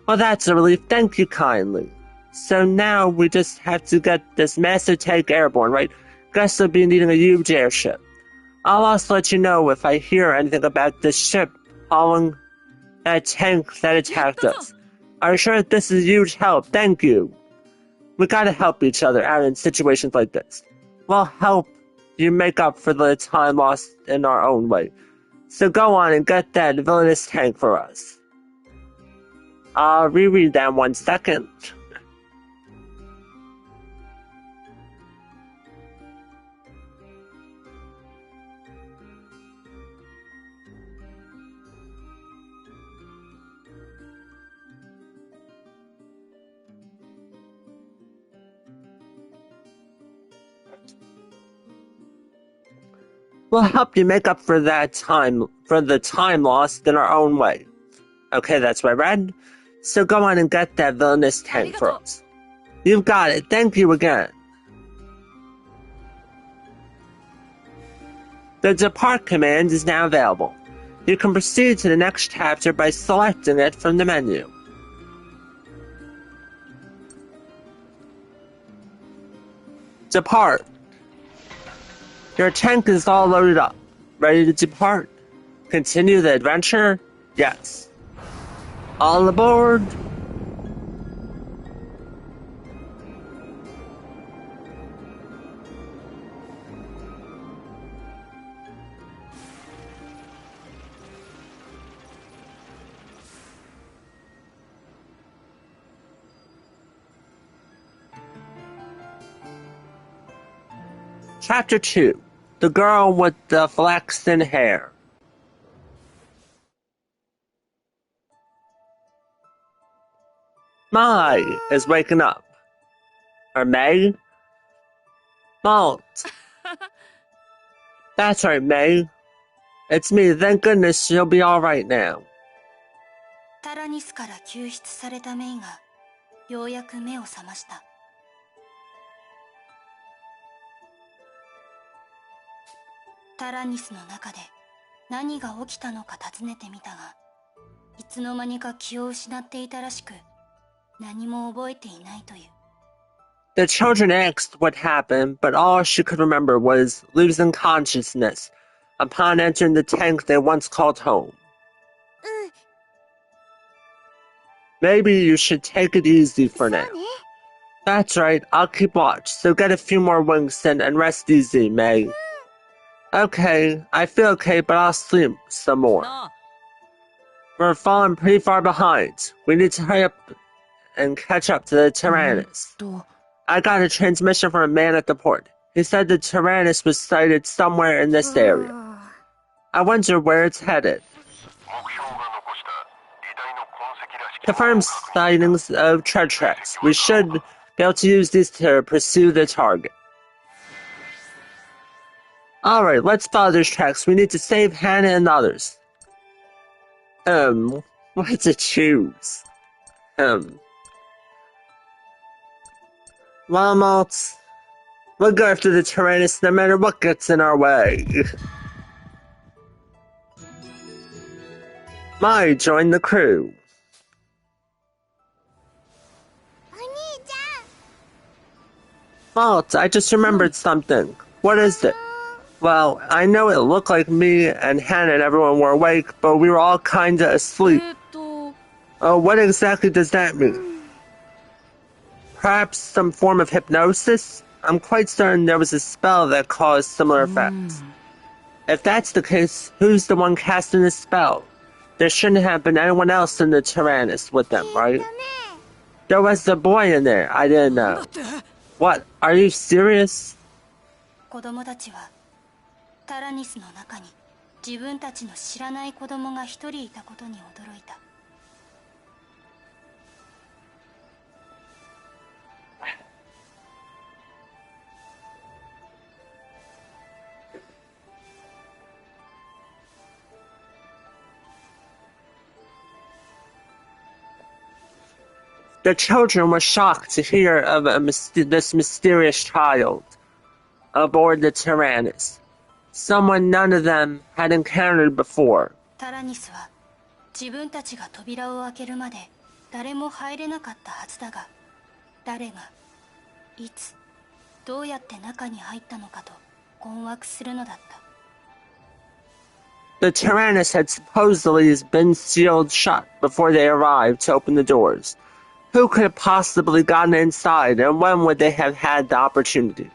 Well, that's a relief. Thank you kindly. So now we just have to get this massive tank airborne, right? Guess we'll be needing a huge airship. I'll also let you know if I hear anything about this ship hauling that tank that attacked us. I'm sure this is a huge help. Thank you. We gotta help each other out in situations like this. We'll help you make up for the time lost in our own way. So go on and get that villainous tank for us. I'll reread that 1 second. We'll help you make up for the time lost in our own way. Okay, that's what I read. So go on and get that villainous tank for us. You've got it. Thank you again. The depart command is now available. You can proceed to the next chapter by selecting it from the menu. Depart. Your tank is all loaded up. Ready to depart? Continue the adventure? Yes. All aboard! Chapter 2. The Girl with the Flaxen Hair. Mai is waking up. Or May? Malt. That's right, May. It's me. Thank goodness you'll be alright now. タラニスから救出されたメイがようやく目を覚ました。タラニスの中で何が起きたのか尋ねてみたが、いつの間にか気を失っていたらしく、何も覚えていないという。The children asked what happened, but all she could remember was losing consciousness upon entering the tank they once called home. Maybe you should take it easy for now. That's right, I'll keep watch, so get a few more winks and rest easy, May. Okay, I feel okay, but I'll sleep some more. We're falling pretty far behind. We need to hurry up and catch up to the Tyrannus. I got a transmission from a man at the port. He said the Tyrannus was sighted somewhere in this area. I wonder where it's headed. Confirmed sightings of tread tracks. We should be able to use these to pursue the target. Alright, let's follow these tracks. We need to save Hannah and others. What to choose? Well, we'll go after the Tyrannus no matter what gets in our way. Mai joined the crew. Malt, I just remembered something. What is it? Well, I know it looked like me and Hannah and everyone were awake, but we were all kinda asleep. What exactly does that mean? Perhaps some form of hypnosis? I'm quite certain there was a spell that caused similar effects. If that's the case, who's the one casting the spell? There shouldn't have been anyone else in the Tyrannus with them, right? There was the boy in there. I didn't know. What? Are you serious? 子供たちはタラニスの中に自分たちの知らない子供が一人いたことに驚いた。The children were shocked to hear of this mysterious child aboard the Tyrannus, someone none of them had encountered before. タラニスは自分たちが扉を開けるまで誰も入れなかったはずだが、誰がいつどうやって中に入ったのかと困惑するのだった。The Tyrannus had supposedly been sealed shut before they arrived to open the doors. Who could have possibly gotten inside, and when would they have had the opportunity?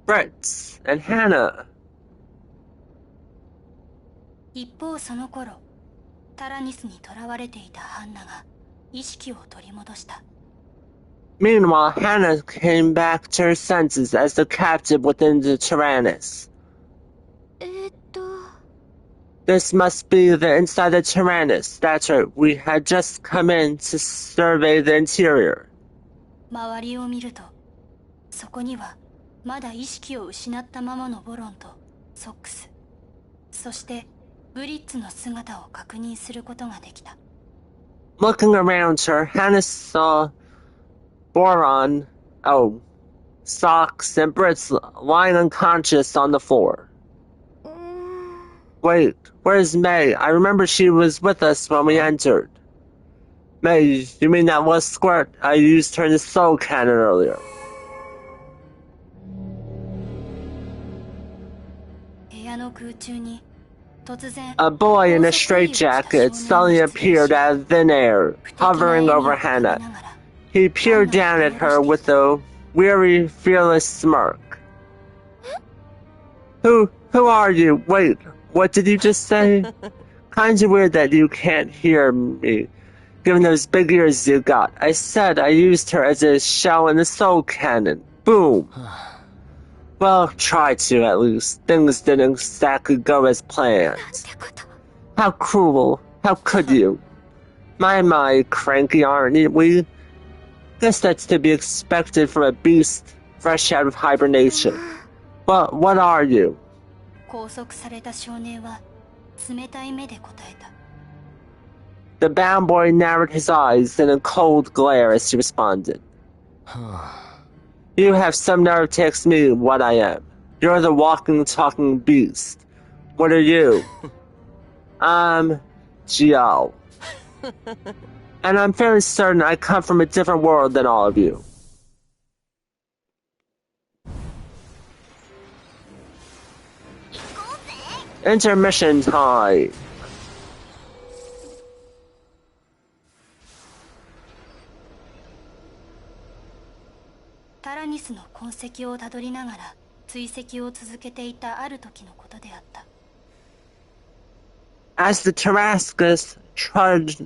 Fritz and Hannah. 一方その頃、タラニスに囚われていたハンナが意識を取り戻した。Meanwhile, Hannah came back to her senses as the captive within the Tyrannus. This must be the inside of the Tyrannus. That's right, we had just come in to survey the interior. 周りを見ると、そこにはまだ意識を失ったままのボロンとソックス、そしてブリッツの姿を確認することができた。Looking around her, Hannah saw Boron, Socks and Brits lying unconscious on the floor. Wait, where's May? I remember she was with us when we entered. May, you mean that was Squirt? I used her in the soul cannon earlier. 部屋の空中に突然 A boy in a straitjacket suddenly appeared out of thin air, hovering over Hannah. He peered down at her with a weary, fearless smirk. Who are you? Wait, what did you just say? Kinda weird that you can't hear me, given those big ears you got. I said I used her as a shell in the soul cannon. Boom. Well, try to, at least. Things didn't exactly go as planned. How cruel. How could you? My, cranky, aren't we? Guess that's to be expected from a beast fresh out of hibernation. Well, what are you? 拘束された少年は冷たい目で答えた。The bound boy narrowed his eyes in a cold glare as he responded. You have some nerve to ask me what I am. You're the walking, talking beast. What are you? I'm Gio. And I'm fairly certain I come from a different world than all of you. Intermission time. タラニスの痕跡をたどりながら追跡を続けていたある時のことであった。 As the Tarascus trudged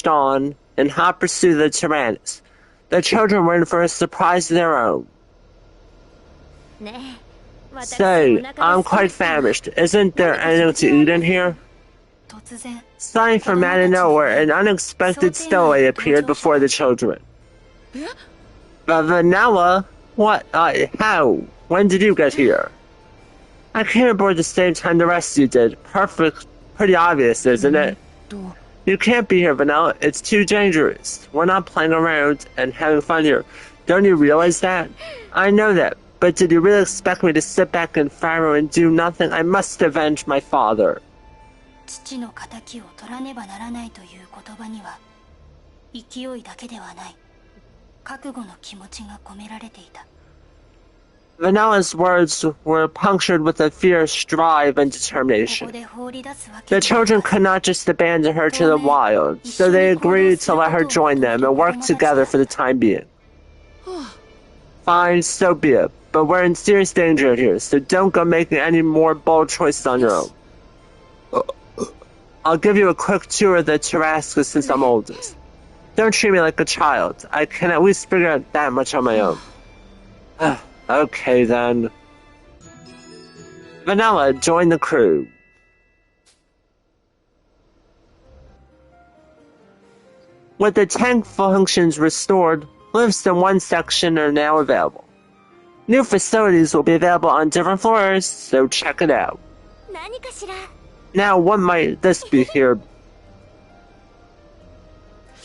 on in hot pursuit of the Tyrannus, the children were in for a surprise of their own. Say, I'm quite famished. Isn't there anything to eat in here? 突然 Suddenly from out of nowhere, an unexpected stowaway appeared before the children. But Vanilla? What? How? When did you get here? I came aboard the same time the rest of you did. Perfect. Pretty obvious, isn't it? You can't be here, Vanilla. It's too dangerous. We're not playing around and having fun here. Don't you realize that? I know that. But did you really expect me to sit back in Pharaoh and do nothing? I must avenge my father. 父の仇を取らねばならないという言葉には勢いだけではない覚悟の気持ちが込められていた。 Vanilla's words were punctured with a fierce drive and こ determination. こで放り出すわけ The には children could not just abandon her to the wild, so they agreed to let her join them and work together for the time being. Fine, so be it, but we're in serious danger here, so don't go making any more bold choices on your own. I'll give you a quick tour of the Tarascus since I'm oldest. Don't treat me like a child. I can at least figure out that much on my own. Okay then. Vanilla joined the crew. With the tank functions restored, lifts in one section are now available. New facilities will be available on different floors, so check it out. 何かしら Now, what might this be here?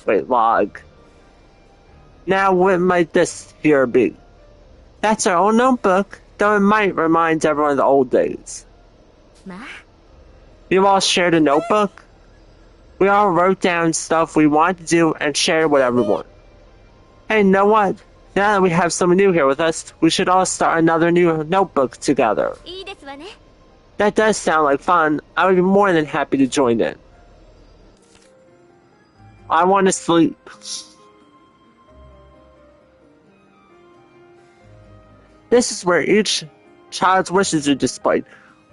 Wait, log. Now, what might this here be? That's our old notebook, though it might remind everyone of the old days. まあ You all shared a notebook? We all wrote down stuff we wanted to do and shared it with everyone. Hey, you know what? Now that we have someone new here with us, we should all start another new notebook together. いいですわね That does sound like fun. I would be more than happy to join in. I want to sleep. This is where each child's wishes are displayed.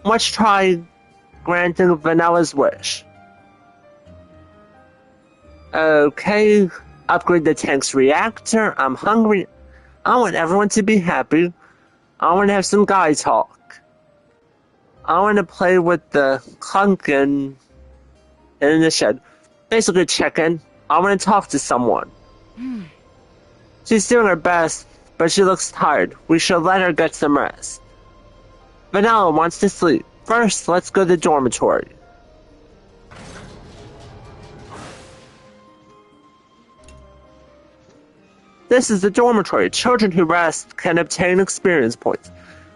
Let's try granting Vanilla's wish. Okay, upgrade the tank's reactor. I'm hungry. I want everyone to be happy. I want to have some guy talk. I want to play with the Clunkin in the shed. Basically check in. I want to talk to someone. She's doing her best, but she looks tired. We should let her get some rest. Vanilla wants to sleep. First, let's go to the dormitory. This is the dormitory. Children who rest can obtain experience points.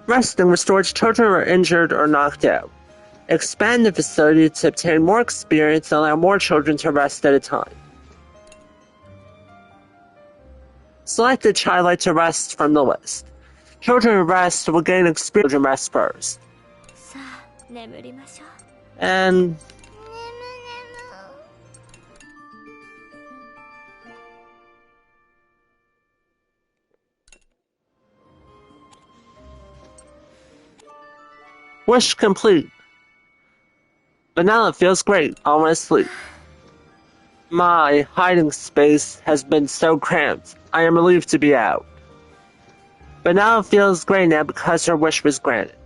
Resting restores children who are injured or knocked out. Expand the facility to obtain more experience and allow more children to rest at a time. Select the child like to rest from the list. Children who rest will gain experience. Children rest first. さあ眠りましょう And wish complete. Vanilla feels great. I want to sleep. My hiding space has been so cramped. I am relieved to be out. Vanilla feels great now because her wish was granted.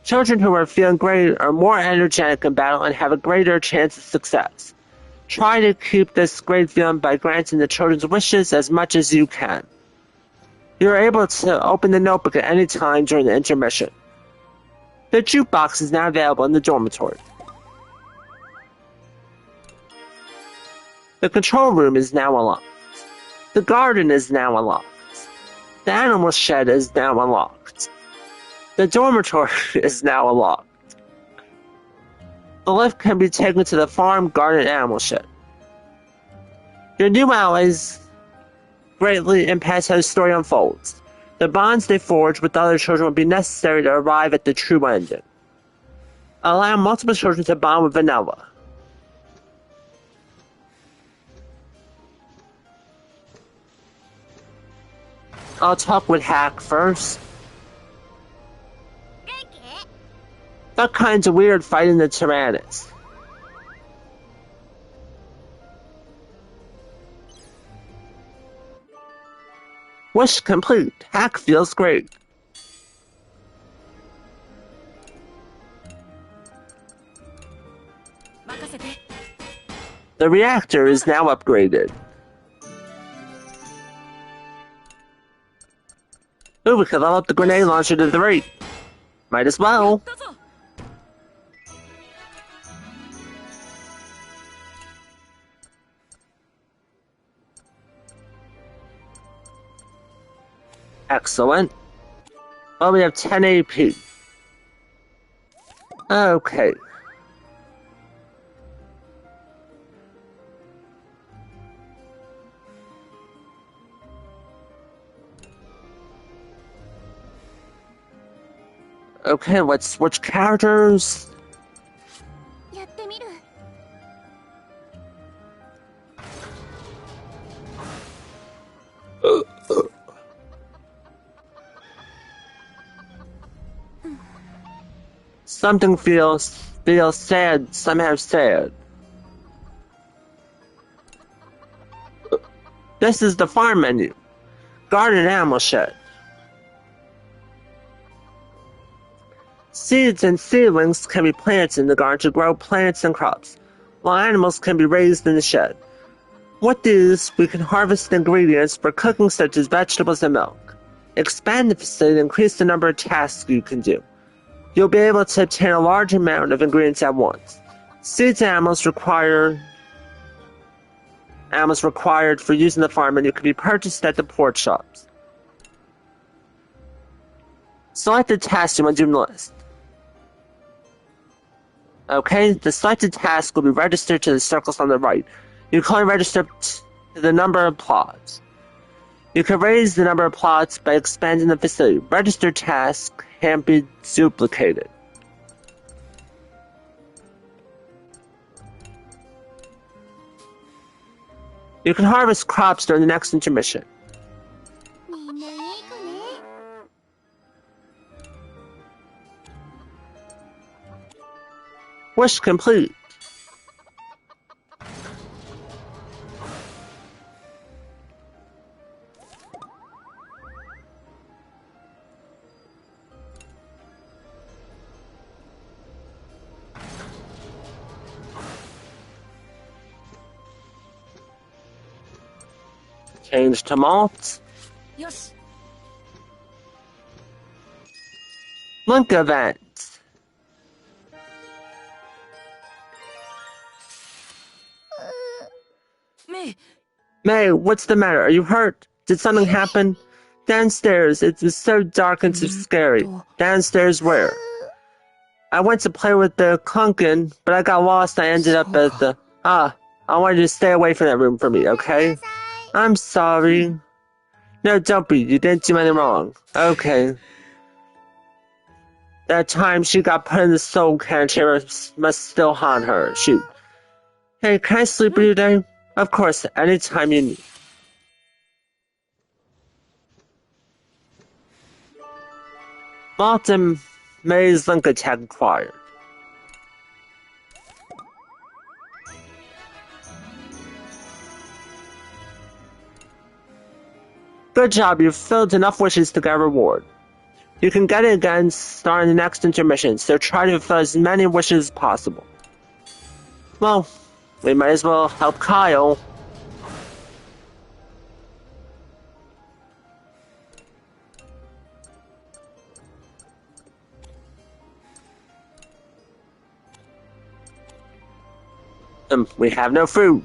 Children who are feeling great are more energetic in battle and have a greater chance of success. Try to keep this great feeling by granting the children's wishes as much as you can. You are able to open the notebook at any time during the intermission. The jukebox is now available in the dormitory. The control room is now unlocked. The garden is now unlocked. The animal shed is now unlocked. The dormitory is now unlocked. The lift can be taken to the farm, garden, and animal shed. Your new allies greatly impact how the story unfolds. The bonds they forge with other children will be necessary to arrive at the true ending. Allow multiple children to bond with vanilla. I'll talk with Hack first. That kinda weird fighting the Tyrannus. Wish complete. Hack feels great. The reactor is now upgraded. Ooh, we can level up the grenade launcher to 3. Might as well. Excellent. Well, we have 10 AP. Okay. Okay, let's switch characters. Something feels sad, somehow sad. This is the farm menu. Garden animal shed. Seeds and seedlings can be planted in the garden to grow plants and crops, while animals can be raised in the shed. With these, we can harvest ingredients for cooking such as vegetables and milk. Expand the facility to increase the number of tasks you can do. You'll be able to obtain a large amount of ingredients at once. Seeds and animals required for using the farm menu can be purchased at the port shops. Select the task you want to do in the list. Okay, the selected task will be registered to the circles on the right. You can only register to the number of plots. You can raise the number of plots by expanding the facility. Registered tasks can't be duplicated. You can harvest crops during the next intermission. Wish complete. Change to malt. Link event. May, what's the matter? Are you hurt? Did something happen? Downstairs. It was so dark and so scary. Downstairs where? I went to play with the Clunkin, but I got lost. I ended up at the... I wanted you to stay away from that room for me, okay? I'm sorry. No, don't be. You didn't do anything wrong. Okay. That time she got put in the soul can chamber must still haunt her. Shoot. Hey, can I sleep with you today? Of course, anytime you need. Malt and May's link attack acquired. Good job, you've filled enough wishes to get a reward. You can get it again starting the next intermission, so try to fulfill as many wishes as possible. Well, we might as well help Kyle. We have no food.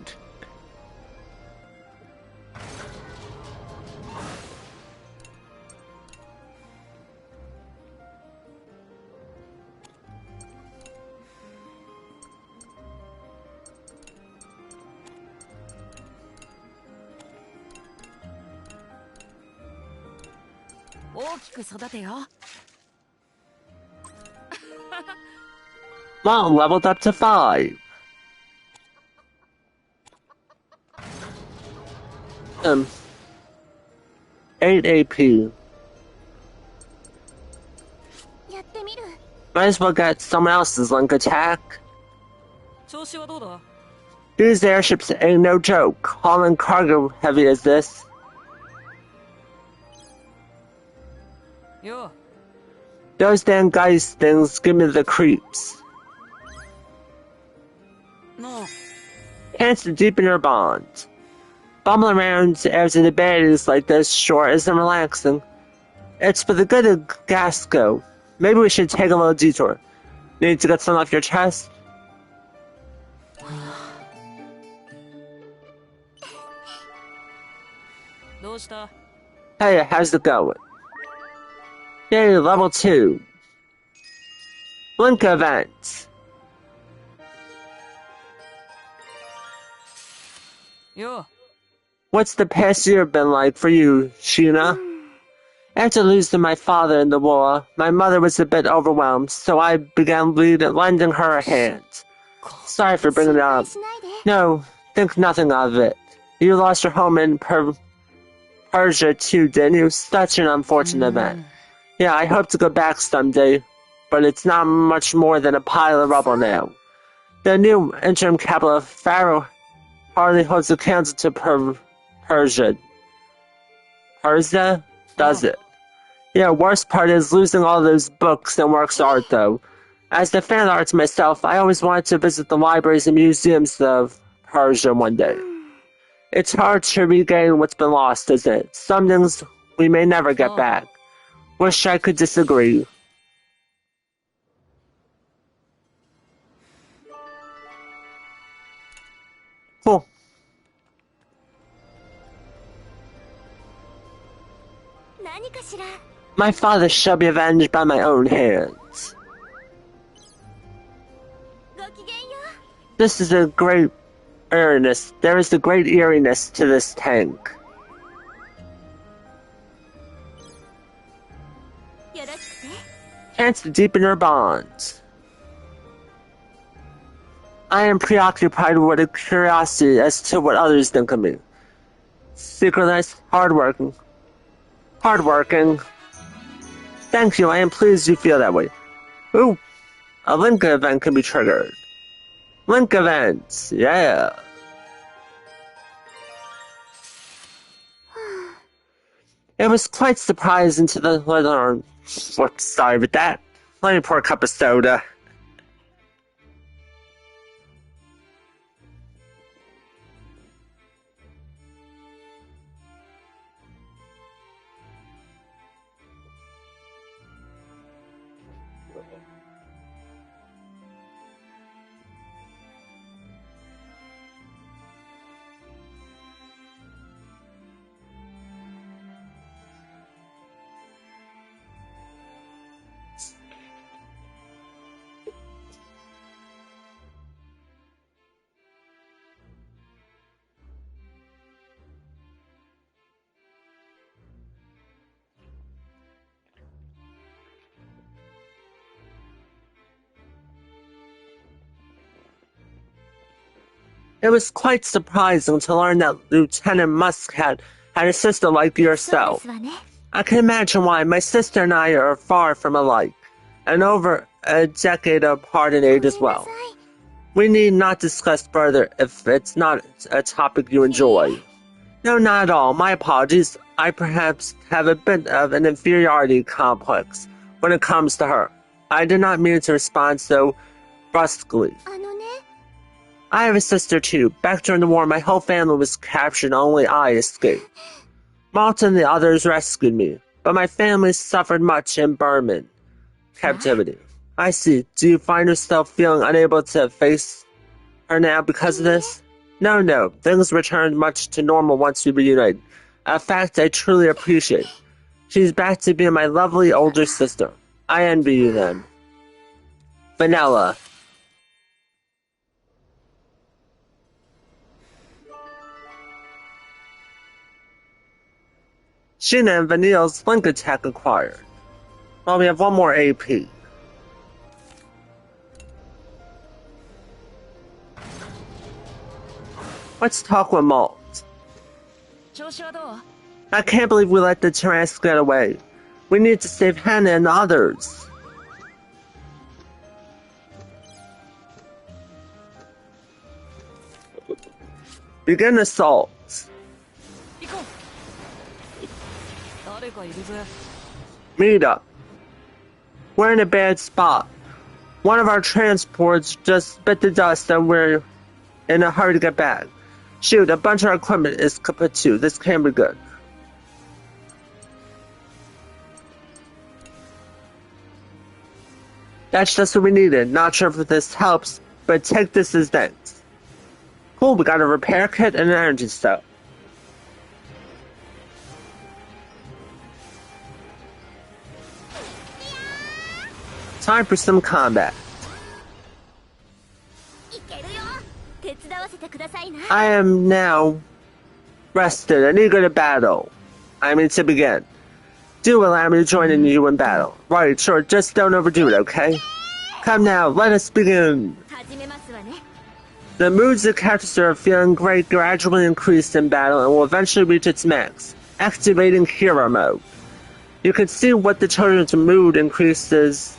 Mom leveled up to 5. 8 AP. やってみる。 Might as well get someone else's link attack. 調子はどうだ? These airships ain't no joke, hauling cargo heavy as this. よ Those damn geist things give me the creeps. なあ Chance to deepen your bond. Bumbling around after the bays like this sure isn't relaxing. It's for the good of Gasco. Maybe we should take a little detour. Need to get something off your chest? Hey, how's it going? Yay, level 2. Blink event. Yo. What's the past year been like for you, Sheena? After losing my father in the war, my mother was a bit overwhelmed, so I began lending her a hand. Sorry for bringing it up. No, think nothing of it. You lost your home in Persia too, didn't you? Such an unfortunate event. Yeah, I hope to go back someday, but it's not much more than a pile of rubble now. The new interim capital of Pharaoh hardly holds a candle to Persia. Persia? Does it? Yeah, worst part is losing all those books and works of art, though. As the fan arts myself, I always wanted to visit the libraries and museums of Persia one day. It's hard to regain what's been lost, isn't it? Some things we may never get back. Wish I could disagree. Cool. My father shall be avenged by my own hands. This is a great eeriness. There is a great eeriness to this tank. Chance to deepen your bonds. I am preoccupied with a curiosity as to what others think of me. Secretless, hardworking. Hardworking. Thank you, I am pleased you feel that way. Ooh, a link event can be triggered. Link events, yeah. It was quite surprising to the little. Whoops, sorry about that. Let me pour a cup of soda. It was quite surprising to learn that Lieutenant Muscat had a sister like yourself. I can imagine why. My sister and I are far from alike, and over a decade apart in age as well. We need not discuss further if it's not a topic you enjoy. No, not at all. My apologies. I perhaps have a bit of an inferiority complex when it comes to her. I did not mean to respond so brusquely. I have a sister too. Back during the war, my whole family was captured and only I escaped. Malta and the others rescued me, but my family suffered much in Burman captivity. I see. Do you find yourself feeling unable to face her now because of this? No. Things returned much to normal once we reunited. A fact I truly appreciate. She's back to being my lovely older sister. I envy you then. Vanilla. Sheena and Vanille's link attack acquired. Well, we have one more AP. Let's talk with Malt. 調子はどう？ I can't believe we let the Tarrasque get away. We need to save Hannah and others. Begin assault. 行こう。誰かいるぜ。 Meet up. We're in a bad spot. One of our transports just bit the dust and we're in a hurry to get back. Shoot, a bunch of our equipment is kaput too. This can't be good. That's just what we needed. Not sure if this helps, but take this as thanks. Cool, we got a repair kit and an energy cell. Time for some combat. いけるよ。手伝わせてくださいな。 I am now rested and eager to battle. I mean to begin. Do allow me to join in you in battle. Right, sure, just don't overdo it, okay? Come now, let us begin. 始めますわね。 The moods of the characters are feeling great gradually increase in battle and will eventually reach its max, activating hero mode. You can see what the children's mood increases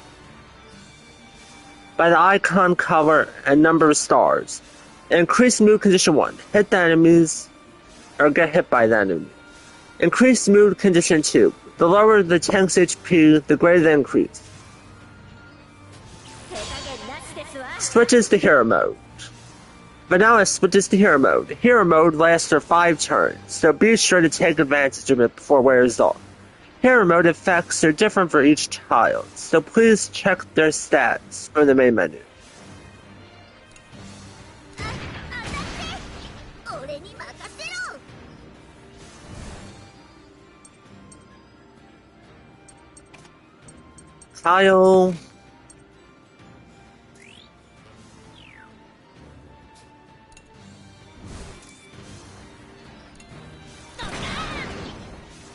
by the icon color and number of stars. Increase mood condition 1. Hit the enemies or get hit by the enemy. Increase mood condition 2. The lower the tank's HP, the greater the increase. 手加減なしですわ。 Switches to hero mode. Vanilla switches to hero mode. Hero mode lasts for 5 turns, so be sure to take advantage of it before it wears off. Hero mode effects are different for each child, so please check their stats from the main menu. 俺に任せろ。 Kyle.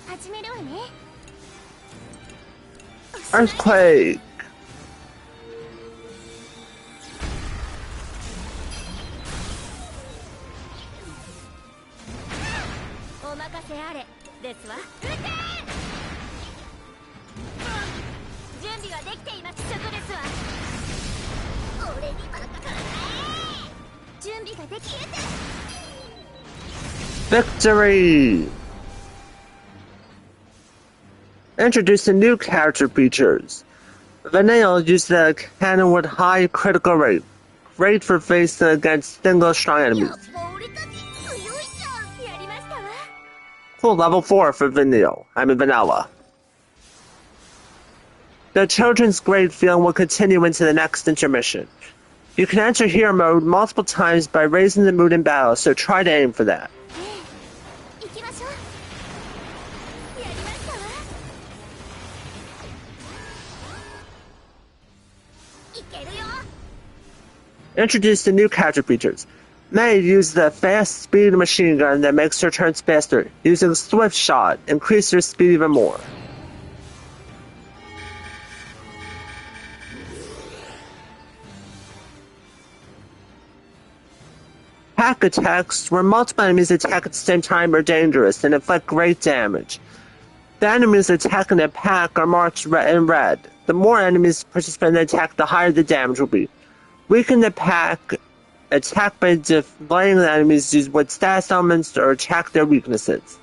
始めるわね。 Earthquake. お任せあれですわ。準備はできています。そこですわ。俺に任せて。準備ができるって。 Victory! Introducing new character features. Vanille uses the cannon with high critical rate. Great for facing against single strong やっ enemies. ぱ俺たち強いじゃん。やりましたわ。 Cool, level 4 for Vanilla. The children's great feeling will continue into the next intermission. You can enter hero mode multiple times by raising the mood in battle, so try to aim for that. 行きましょう。やりましたわ。いけるよ。 Introduce the new character features. May use the fast speed machine gun that makes her turns faster. Using swift shot, increase her speed even more. Pack attacks, where multiple enemies attack at the same time, are dangerous and inflict great damage. The enemies attacking a pack are marked in red. The more enemies participate in the attack, the higher the damage will be. Weaken the pack, attack by deflaying the enemies used with status elements or attack their weaknesses.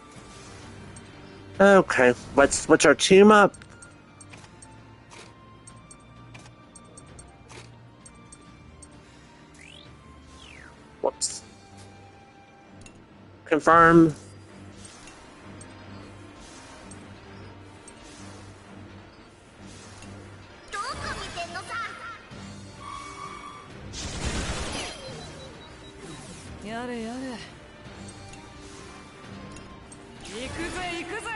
Okay, let's switch our team up. Whoops. Confirm. Yare, yare. 行くぜ行くぜ。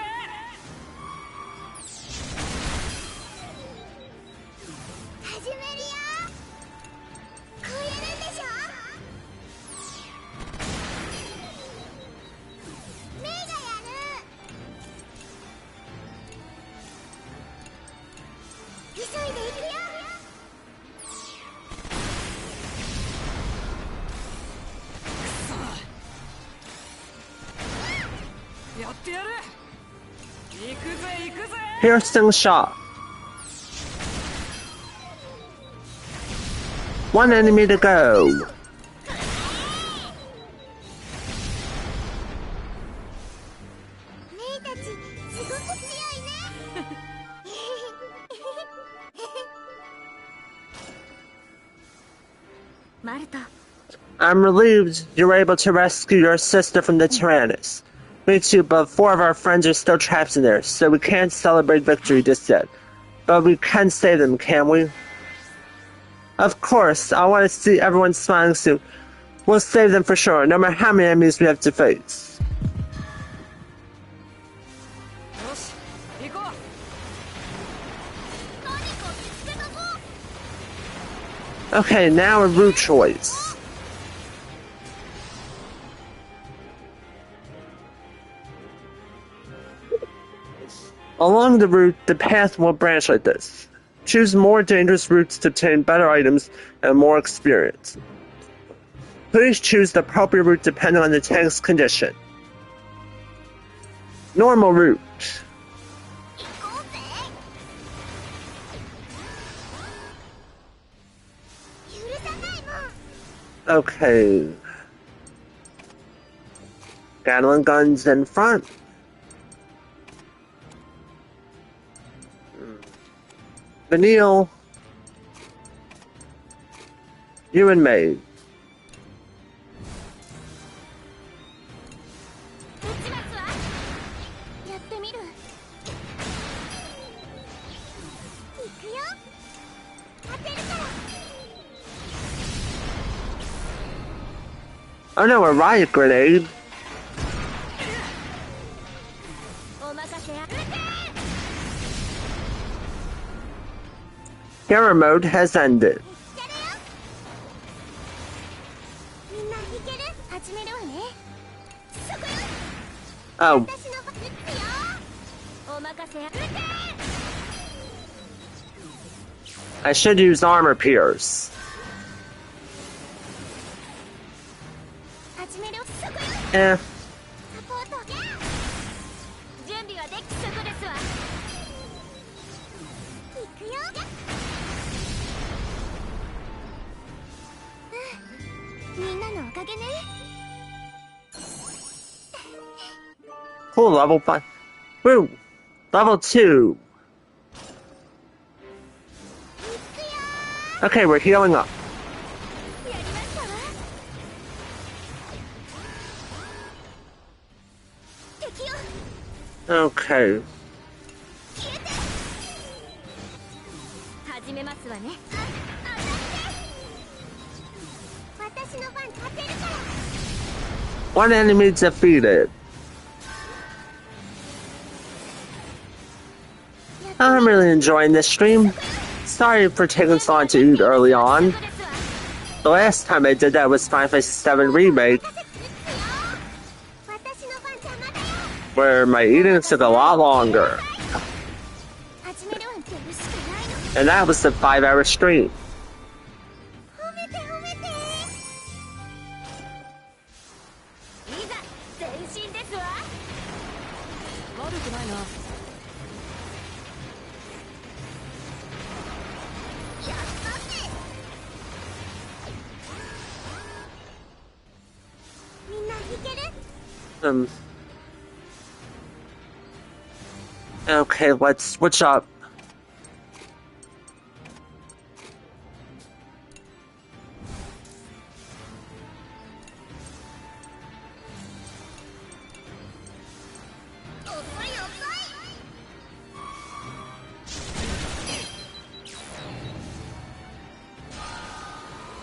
始めるよ。超えるんでしょ。メイがやる。急いでいくよ。 くやってやる。行くぜ行くぜ。 Piercing shot. One enemy to go. メイたちすごく強いね。マルト、 I'm relieved you were able to rescue your sister from the Tyrannus. Me too, but 4 of our friends are still trapped in there, so we can't celebrate victory just yet. But we can save them, can't we? Of course, I want to see everyone smiling soon. We'll save them for sure, no matter how many enemies we have to face. よし行こう。何か見つけたぞ。 Okay, now a route choice. Along the route, the path will branch like this. Choose more dangerous routes to obtain better items and more experience. Please choose the appropriate route depending on the tank's condition. Normal route. 行こうぜ。許さないもん。 Okay. Gatling guns in front. Vanille. You and May. 撃ちますわ。やってみる。行くよ。当てるから。 Oh no, a riot grenade. お任せあ。撃て。 Camera mode has ended. みんな行ける？始めるわね。そこよ。 Oh, 私の撃つよ。お任せあ。撃て。 I should use armor pierce. 始める。そこよ。 Eh, サポート。準備はできそこですわ。行くよ。みんなのおかげね。 cool, level 5. Woo! Level 2. 行くよ。 Okay, we're healing up. やりましたわ。敵よ。 Okay. 消えて。始めますわね。当たって。私の番当てるから。 One enemy defeated. I'm really enjoying this stream. Sorry for taking so long to eat early on. The last time I did that was Final Fantasy VII Remake, 私の番邪魔だよ。 where my eating took a lot longer. 始めるわってやるしかないの。 And that was a 5-hour stream. 褒めて褒めて。いざ前進ですわ。悪くないな。やったぜ。みんないける？ Okay, let's switch up.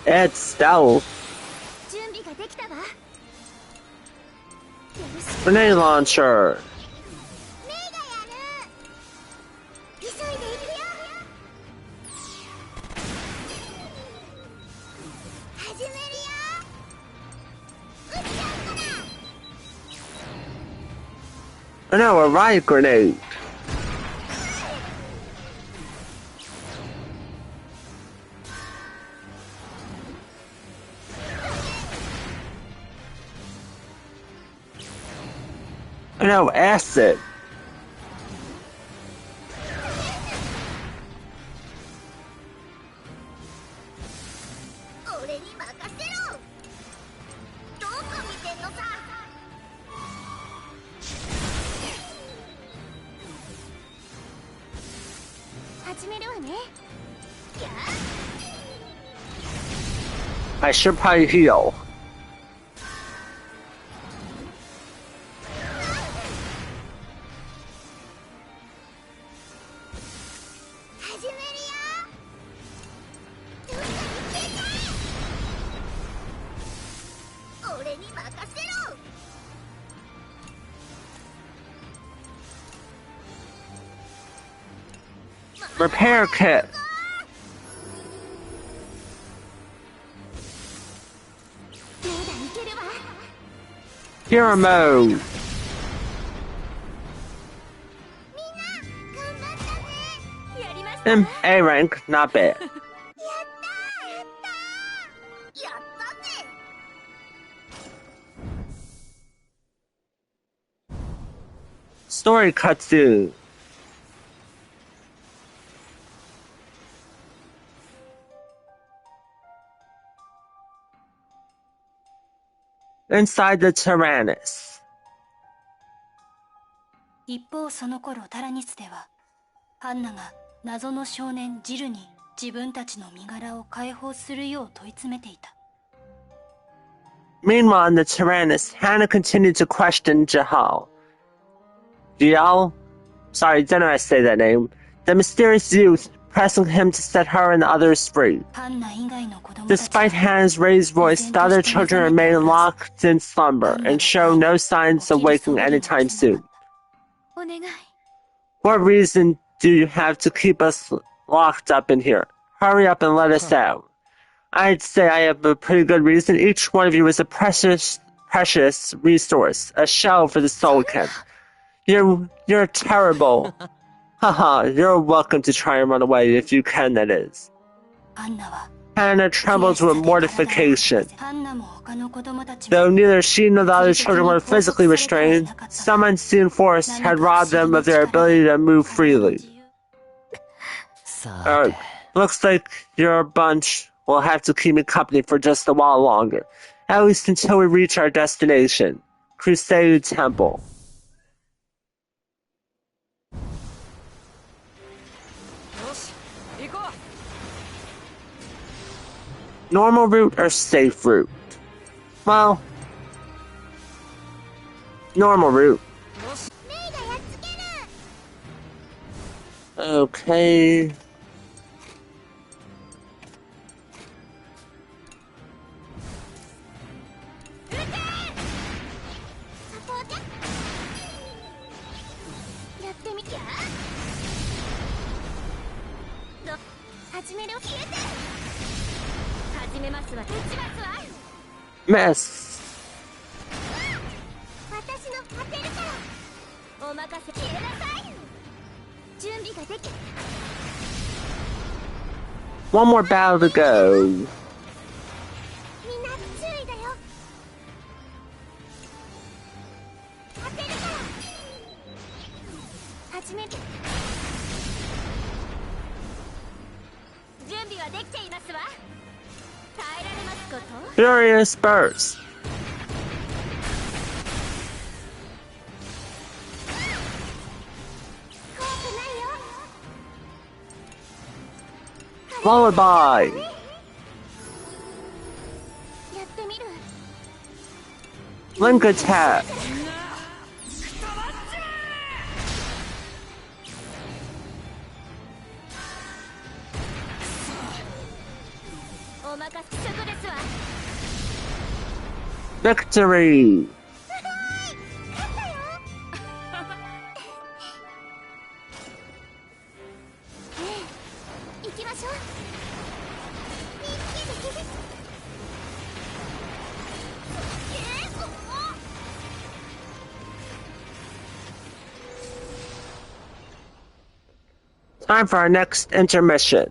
Add stealth. 準備ができたわ。よろしく。 Grenade launcher. メイがやる。急いでいくよ。始めるよ。撃っちゃうから。 Oh no, a riot grenade. No, acid. 俺に任せろ。どこ見てんのさ。始めるわね。や I should probably heal. 始めるよ。どうか見てた。俺に任せろ。 Repair kit. どうだいけるわ。 Hero mode. みんな頑張ったね。やりました。 And A rank, not bad. やったーやったぜ。 Story cutscene. Inside the Tyrannus. 一方その頃タラニスではハンナが謎の少年ジルに自分たちの身柄を解放するよう問い詰めていた。 Meanwhile, in the Tyrannus, Hannah continued to question Jahal. Jahal? Sorry, didn't I say that name? The mysterious youth, pressing him to set her and the others free. ハンナ以外の子供たち Despite Hannah's raised voice, the other children remain locked in slumber and show no signs of waking anytime soon. お願い。 What reason do you have to keep us locked up in here? Hurry up and let us out. I'd say I have a pretty good reason. Each one of you is a precious resource, a shell for the soul kin. You're terrible. Haha, you're welcome to try and run away if you can, that is. ハンナは Hannah trembles with mortification. ハンナも他の子供たちも Though neither she nor the other children were physically restrained, some unseen force had robbed them of their ability to move freely. Looks like your bunch will have to keep me company for just a while longer. At least until we reach our destination, Crusade Temple. よし行こ Normal route or safe route? Well, normal route. う。よし。メイがやっつける。 Okay. Miss. 私の当てるからお任せ消えなさい。準備ができ One more battle to go. みんな注意だよ。当てるから始める。準備はできていますわ。耐えられますこと。 Furious Burst. 怖くないよ。 Lullaby. やってみる。 Link Attack. お任せそこですわ。 Victory. 勝ったよ。行きましょう。見つけて。Time for our next intermission.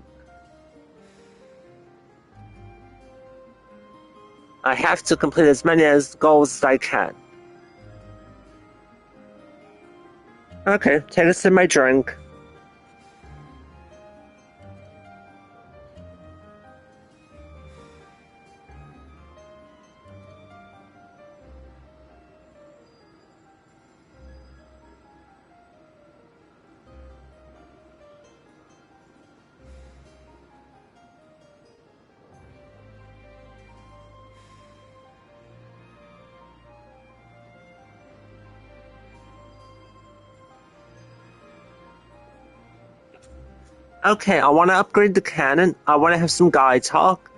I have to complete as many goals as I can. Okay, take a sip of my drink. Okay, I want to upgrade the cannon. I want to have some guy talk.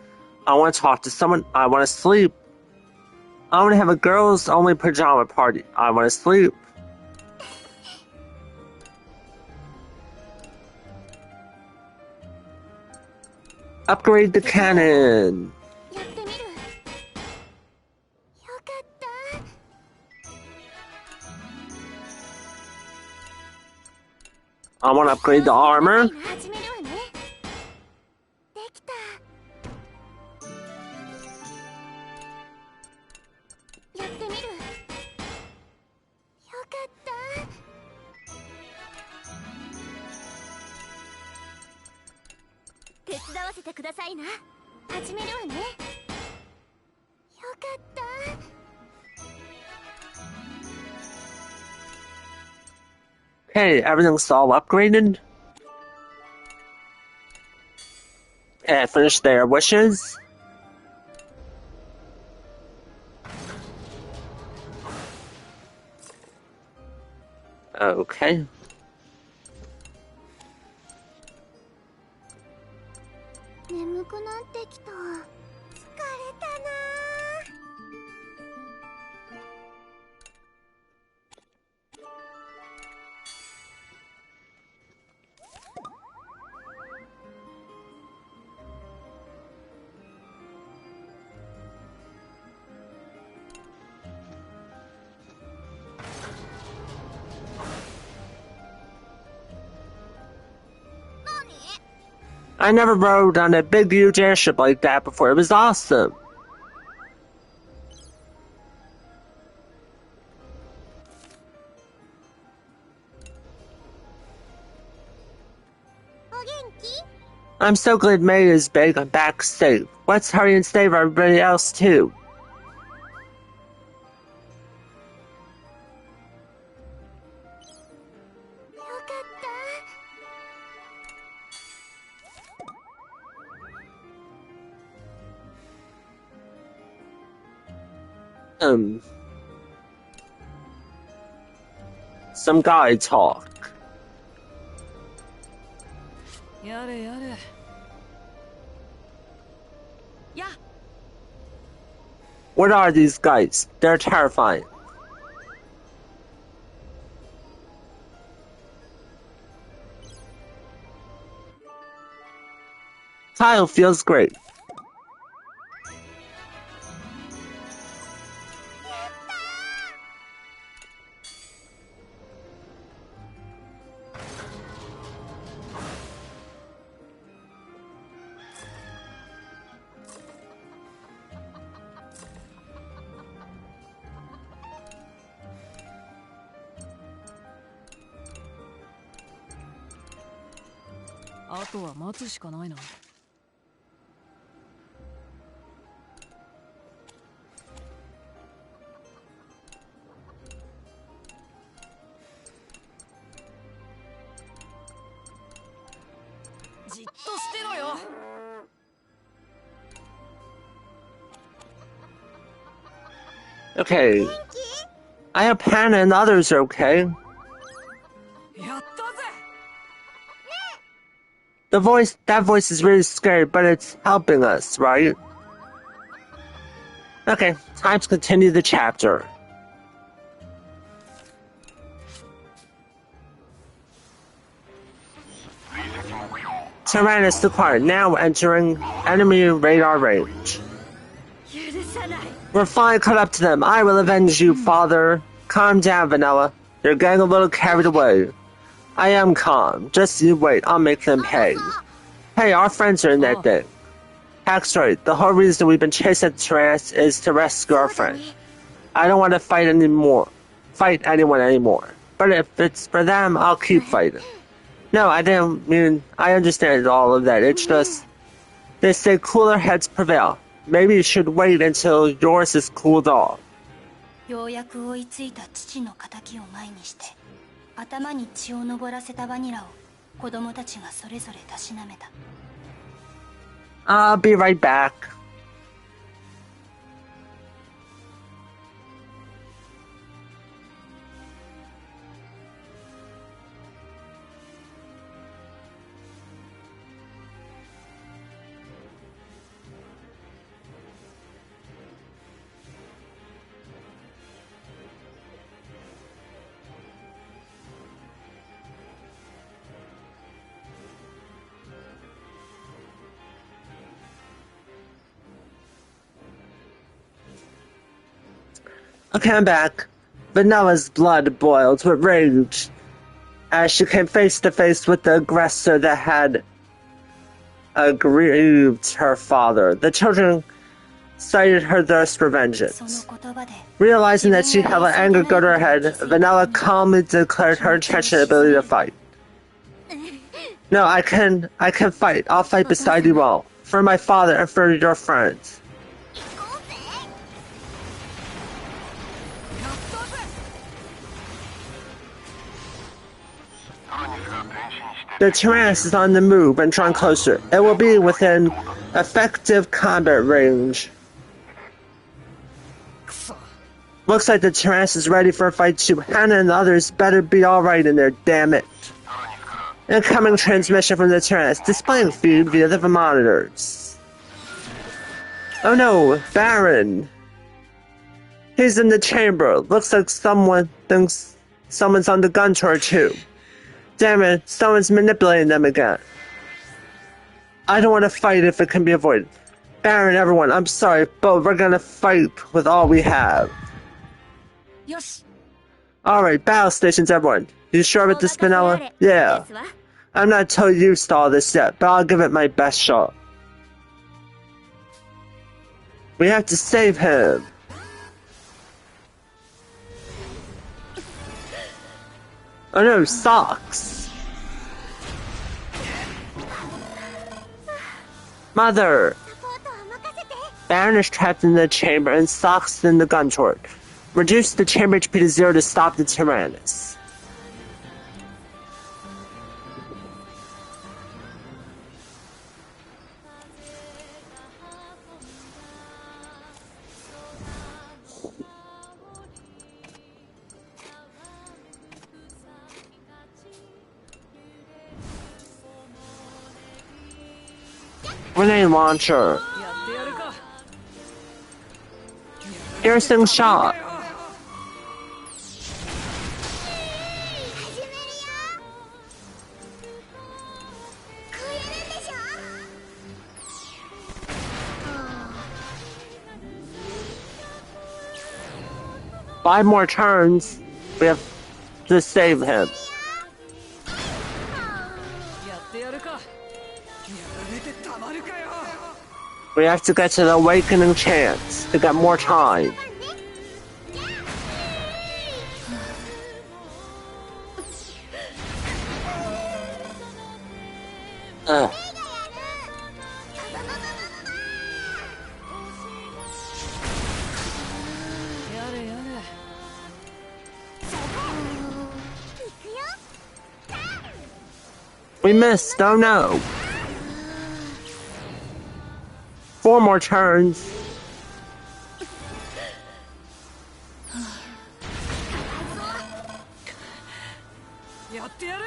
I want to talk to someone. I want to sleep. I want to have a girls only pajama party. I want to sleep. Upgrade the cannon. やってみる。よかった。 I want to upgrade the armor. 始めるわね。できた。やってみる。よかった。手伝わせてくださいな。始めるわね。よかった。 Okay, everything's all upgraded. Okay, I finished their wishes. Okay. 眠くなってきた。疲れたな。I never rode on a big huge airship like that before. It was awesome. I'm so glad May is big. I'm back safe. Let's hurry and save everybody else too. Some guy talk. やれやれ。や。 What are these guys? They're terrifying. Kyle feels great.「あとは待つしかないな。 じっとしてろよ。 Okay. I hope Hannah and others are okay. やったぜ。 That voice is really scary, but it's helping us, right? Okay, time to continue the chapter. Tyrannus acquired, now entering enemy radar range. 許さない。 We're finally caught up to them. I will avenge you, father. Calm down, Vanilla. You're getting a little carried away. I am calm. Just you wait. I'll make them pay. Hey, our friends are in that thing. Hack's right. The whole reason we've been chasing Tyrannus is to rescue our friend. I don't want to fight anyone anymore. but if it's for them, I'll keep fighting. No, I didn't mean... I understand all of that. It's just... They say cooler heads prevail. Maybe you should wait until yours is cooled off. ようやく追いついた父の仇を前にして頭に血を上らせたバニラを子供たちがそれぞれたしなめた。 I'll be right back. Okay, I'm back. Vanilla's blood boiled with rage as she came face to face with the aggressor that had aggrieved her father. The children cited her thirst for vengeance. その言葉で Realizing that she had let anger go to her head, Vanilla calmly declared her intention and ability to fight. No, I can fight. I'll fight beside you all. For my father and for your friends. The Tyrannus is on the move and drawn closer. It will be within effective combat range. Looks like the Tyrannus is ready for a fight too. Hannah and the others better be alright in there, damn it. Incoming transmission from the Tyrannus, displaying feed via the monitors. Oh no, Baron. He's in the chamber. Looks like someone thinks someone's on the gun turret too. Damn it, someone's manipulating them again. I don't want to fight if it can be avoided. Baron, everyone, I'm sorry, but we're gonna fight with all we have. よし Alright, battle stations, everyone. You sure about this, Vanilla? Yeah. I'm not totally used to all this yet, but I'll give it my best shot. We have to save him. Oh no, socks! Mother! Baron is trapped in the chamber and Socks in the gun turret. Reduce the chamber HP to 0 to stop the Tyrannus. Grenade launcher. やってやるか Piercing shot. Five more turns. We have to save him. やってやるかやられてたまるかよ We have to get to the awakening chance to get more time. Ugh. We missed, oh no. 4 more turns.やってやる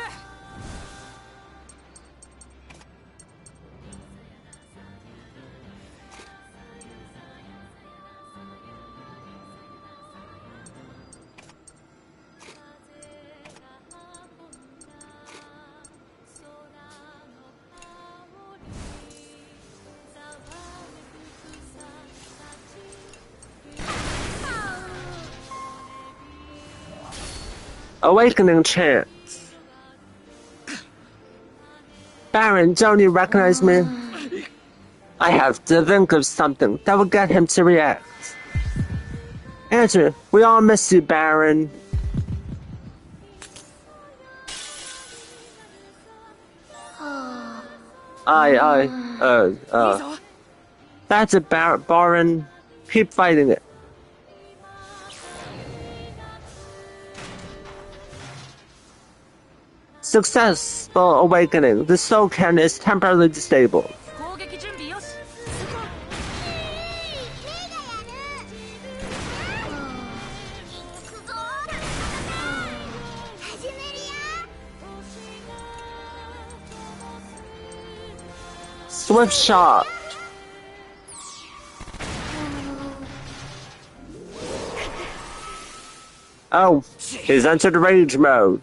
Awakening chance. Baron, don't you recognize me? I have to think of something that will get him to react. Answer, we all miss you, Baron. That's a Baron. Keep fighting it. Successful awakening. The soul cannon is temporarily disabled. 攻撃準備よし。行くぞ。始めるよ。 Swift shot. Oh, he's entered rage mode.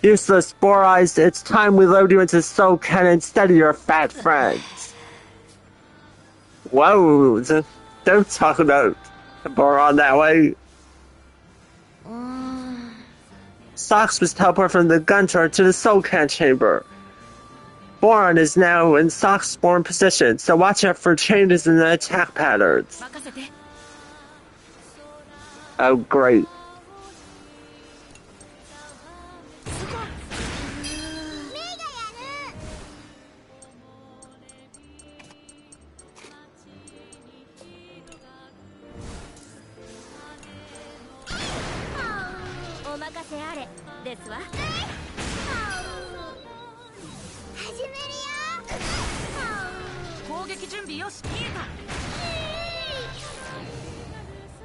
Useless, Boar Eyes, it's time we load you into Soul Cannon instead of your fat friends. Whoa, don't talk about Boron that way. Sox was teleported from the gun turret to the Soul Cannon chamber. Boron is now in Sox spawn position, so watch out for changes in the attack patterns. 任せて。 Oh, great.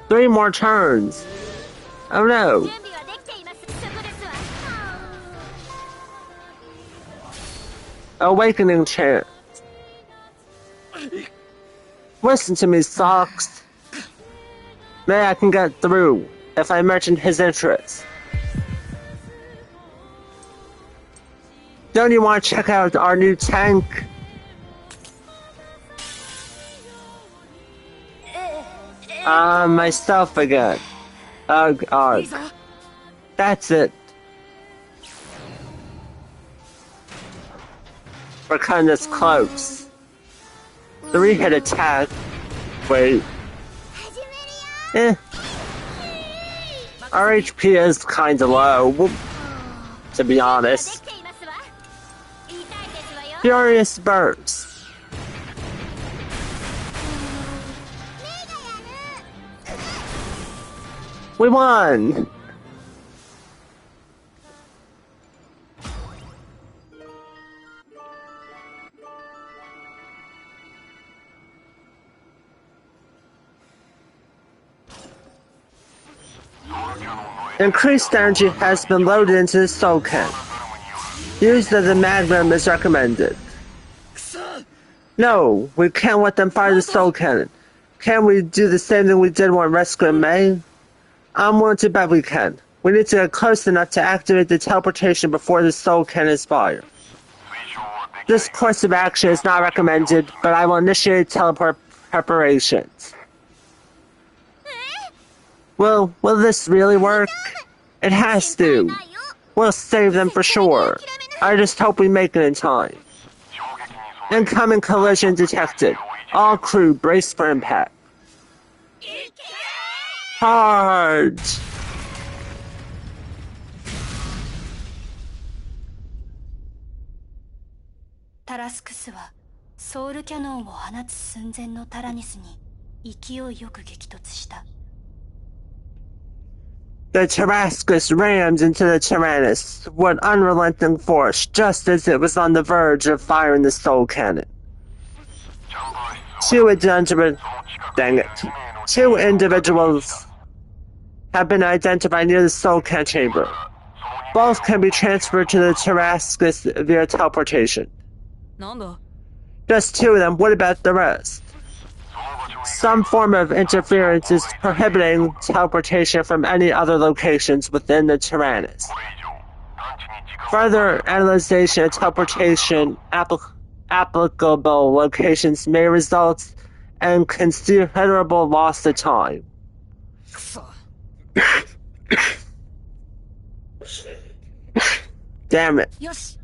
Three more turns. Oh no. Awakening chant. Listen to me, Socks. Maybe I can get through if I mention his interests. Don't you want to check out our new tank? Myself again. Ugh, ugh. That's it. We're kind of close. 3-hit attack. Wait. Our HP is kinda low, to be honest. Furious Burst. We won! Increased energy has been loaded into the Soul Cannon. Use of the Magnum is recommended. No, we can't let them fire the Soul Cannon. Can we do the same thing we did when rescuing May? I'm willing to bet we can. We need to get close enough to activate the teleportation before the Soul Cannon is fired. This course of action is not recommended, but I will initiate teleport preparations. Will this really work? It has to. We'll save them for sure. I just hope we make it in time. Incoming collision detected. All crew brace for impact. Charge! Tarascus はソウルキャノンを放つ寸前のタラニスに勢いよく激突した。The Tarascus rammed into the Tyrannus with unrelenting force just as it was on the verge of firing the Soul Cannon. Two individuals have been identified near the Soul Cannon chamber. Both can be transferred to the Tarascus via teleportation. なんだ Just two of them, what about the rest? Some form of interference is prohibiting teleportation from any other locations within the Tyrannus. Further analyzation of teleportation applicable locations may result in considerable loss of time. Damn it. よし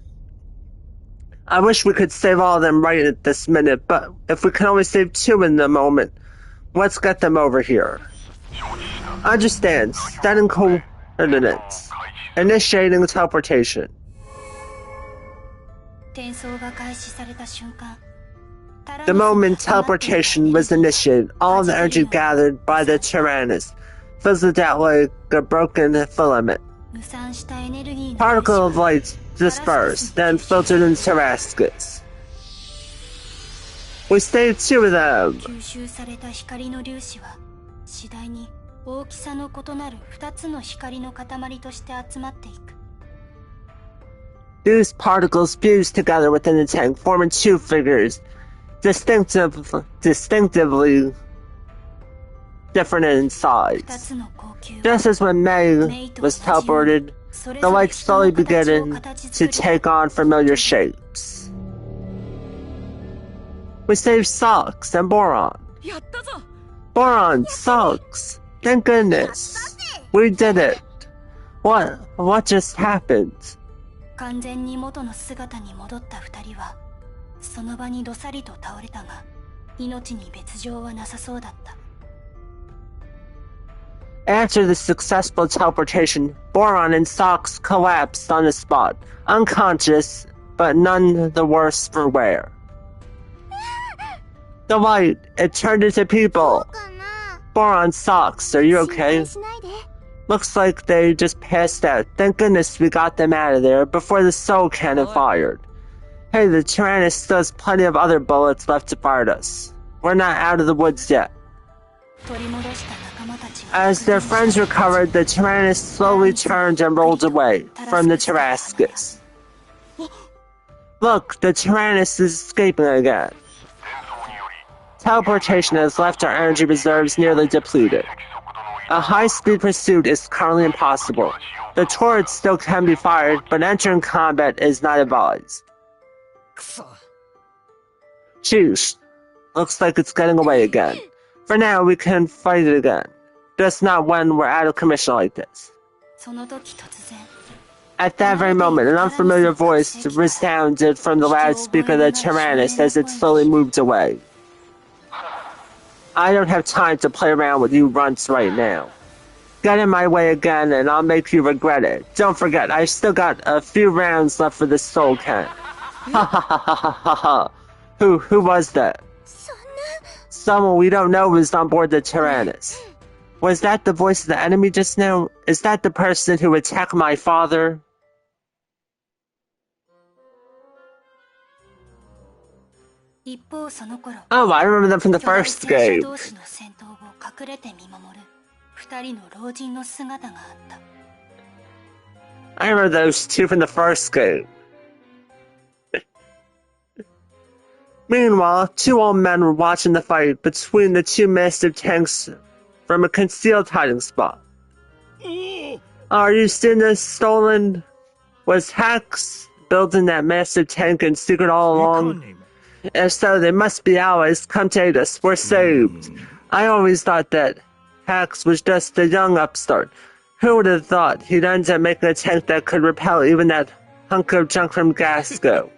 I wish we could save all of them right at this minute, but if we can only save two in the moment, let's get them over here. Understand. Setting coordinates. Initiating teleportation. 転送が開始された瞬間、 The moment teleportation was initiated, all the energy gathered by the Tyrannus fizzled out like a broken filament. 無産したエネルギーの Particle of light dispersed, then filtered into Rascus. We saved two of them. 吸収された光の粒子は次第に大きさの異なる2つの光の塊として集まっていく。 These particles fused together within the tank, forming two figures, distinctively different in 2 size. つの光球は Just as when May was teleported, それ the ぞれ light 人の slowly 形を began 形 to 作り take on familiar shapes. We saved Sox and Boron. やったぞ。 Boron, Sox. Thank goodness. We did it. What just happened? 完全に元の姿に戻った2人はその場にどさりと倒れたが命に別状はなさそうだった。 After the successful teleportation, Boron and Sox collapsed on the spot, unconscious, but none the worse for wear. The light, it turned into people. かな。 Boron, Sox, are you 心 okay? 配しないで。 Looks like they just passed out. Thank goodness we got them out of there before the soul cannon fired. Hey, the Tyrannus still has plenty of other bullets left to fire at us. We're not out of the woods yet. 取り戻した仲間たちが As their friends recovered, the Tyrannus slowly turned and rolled away from the Tarascus. Look, the Tyrannus is escaping again. 戦争により Teleportation has left our energy reserves nearly depleted. 速度の A high-speed pursuit is currently impossible. The turrets still can be fired, but entering combat is not advised. くそ。 Sheesh. Looks like it's getting away again. For now, we can fight it again. Just not when we're out of commission like this. その時突然 At that very moment, an unfamiliar voice resounded from the loudspeaker of the Tyrannus as it slowly moved away. I don't have time to play around with you runts right now. Get in my way again and I'll make you regret it. Don't forget, I've still got a few rounds left for this soul cannon. Ha ha ha ha ha ha ha. Who was that? そんな。 Someone we don't know was on board the Tyrannus. Was that the voice of the enemy just now? Is that the person who attacked my father? 一方その頃 Oh, I remember them from the 巨大 first 戦車 game. 同士の戦闘を隠れて見守る2人の老人の姿があった。 I remember those two from the first game. Meanwhile, two old men were watching the fight between the two massive tanks from a concealed hiding spot. Are you seeing this stolen? Was Hax building that massive tank in secret all along? If so, they must be allies. Come to aid us. We're saved. I always thought that Hax was just a young upstart. Who would have thought he'd end up making a tank that could repel even that hunk of junk from Gasco?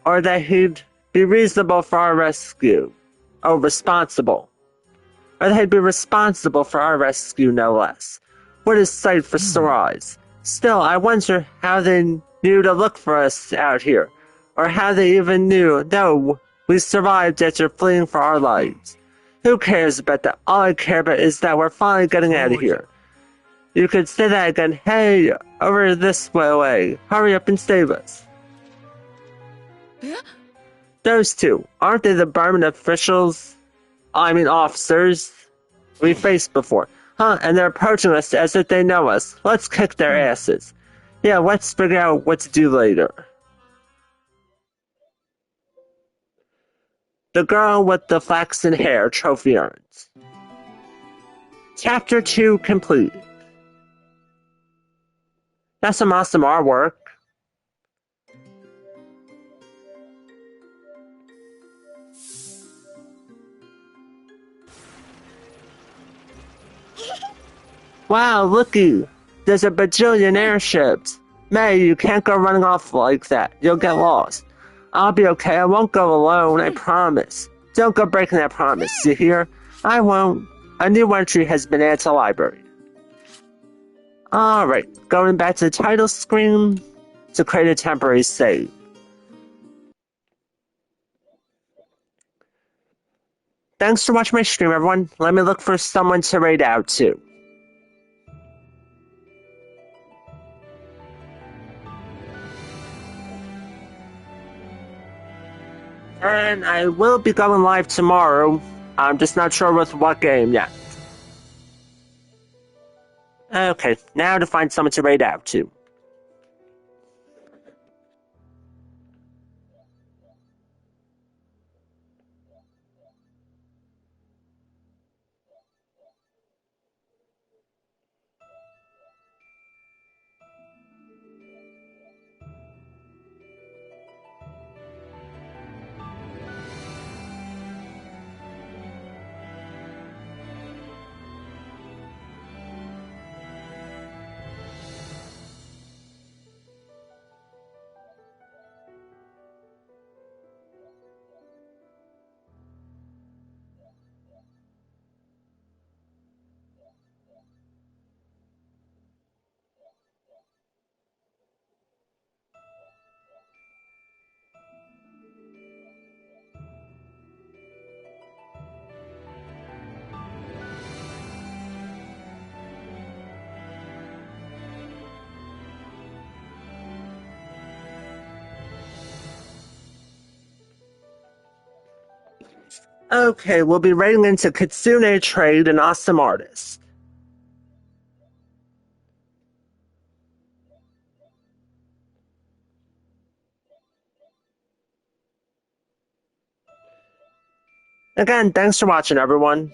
Or that he'd be reasonable for our rescue. Oh, responsible. Or that he'd be responsible for our rescue, no less. What a sight for sore eyes. Still, I wonder how they knew to look for us out here. Or how they even knew, no, we survived after fleeing for our lives. Who cares about that? All I care about is that we're finally getting out of here. You could say that again. Hey, over this way. Hurry up and save us. Those two, aren't they the Burman officials? I mean officers we faced before. Huh, and they're approaching us as if they know us. Let's kick their asses. Yeah, let's figure out what to do later. The girl with the flaxen hair trophy earns. Chapter 2 complete. That's some awesome artwork. Wow, looky! There's a bajillion airships. May, you can't go running off like that. You'll get lost. I'll be okay. I won't go alone, I promise. Don't go breaking that promise, you hear? I won't. A new entry has been added to the library. Alright, going back to the title screen to create a temporary save. Thanks for watching my stream, everyone. Let me look for someone to raid out to. And I will be going live tomorrow. I'm just not sure with what game yet. Okay, now to find someone to raid out to. Okay, we'll be raiding into Kitsune Trade, an awesome artist. Again, thanks for watching, everyone.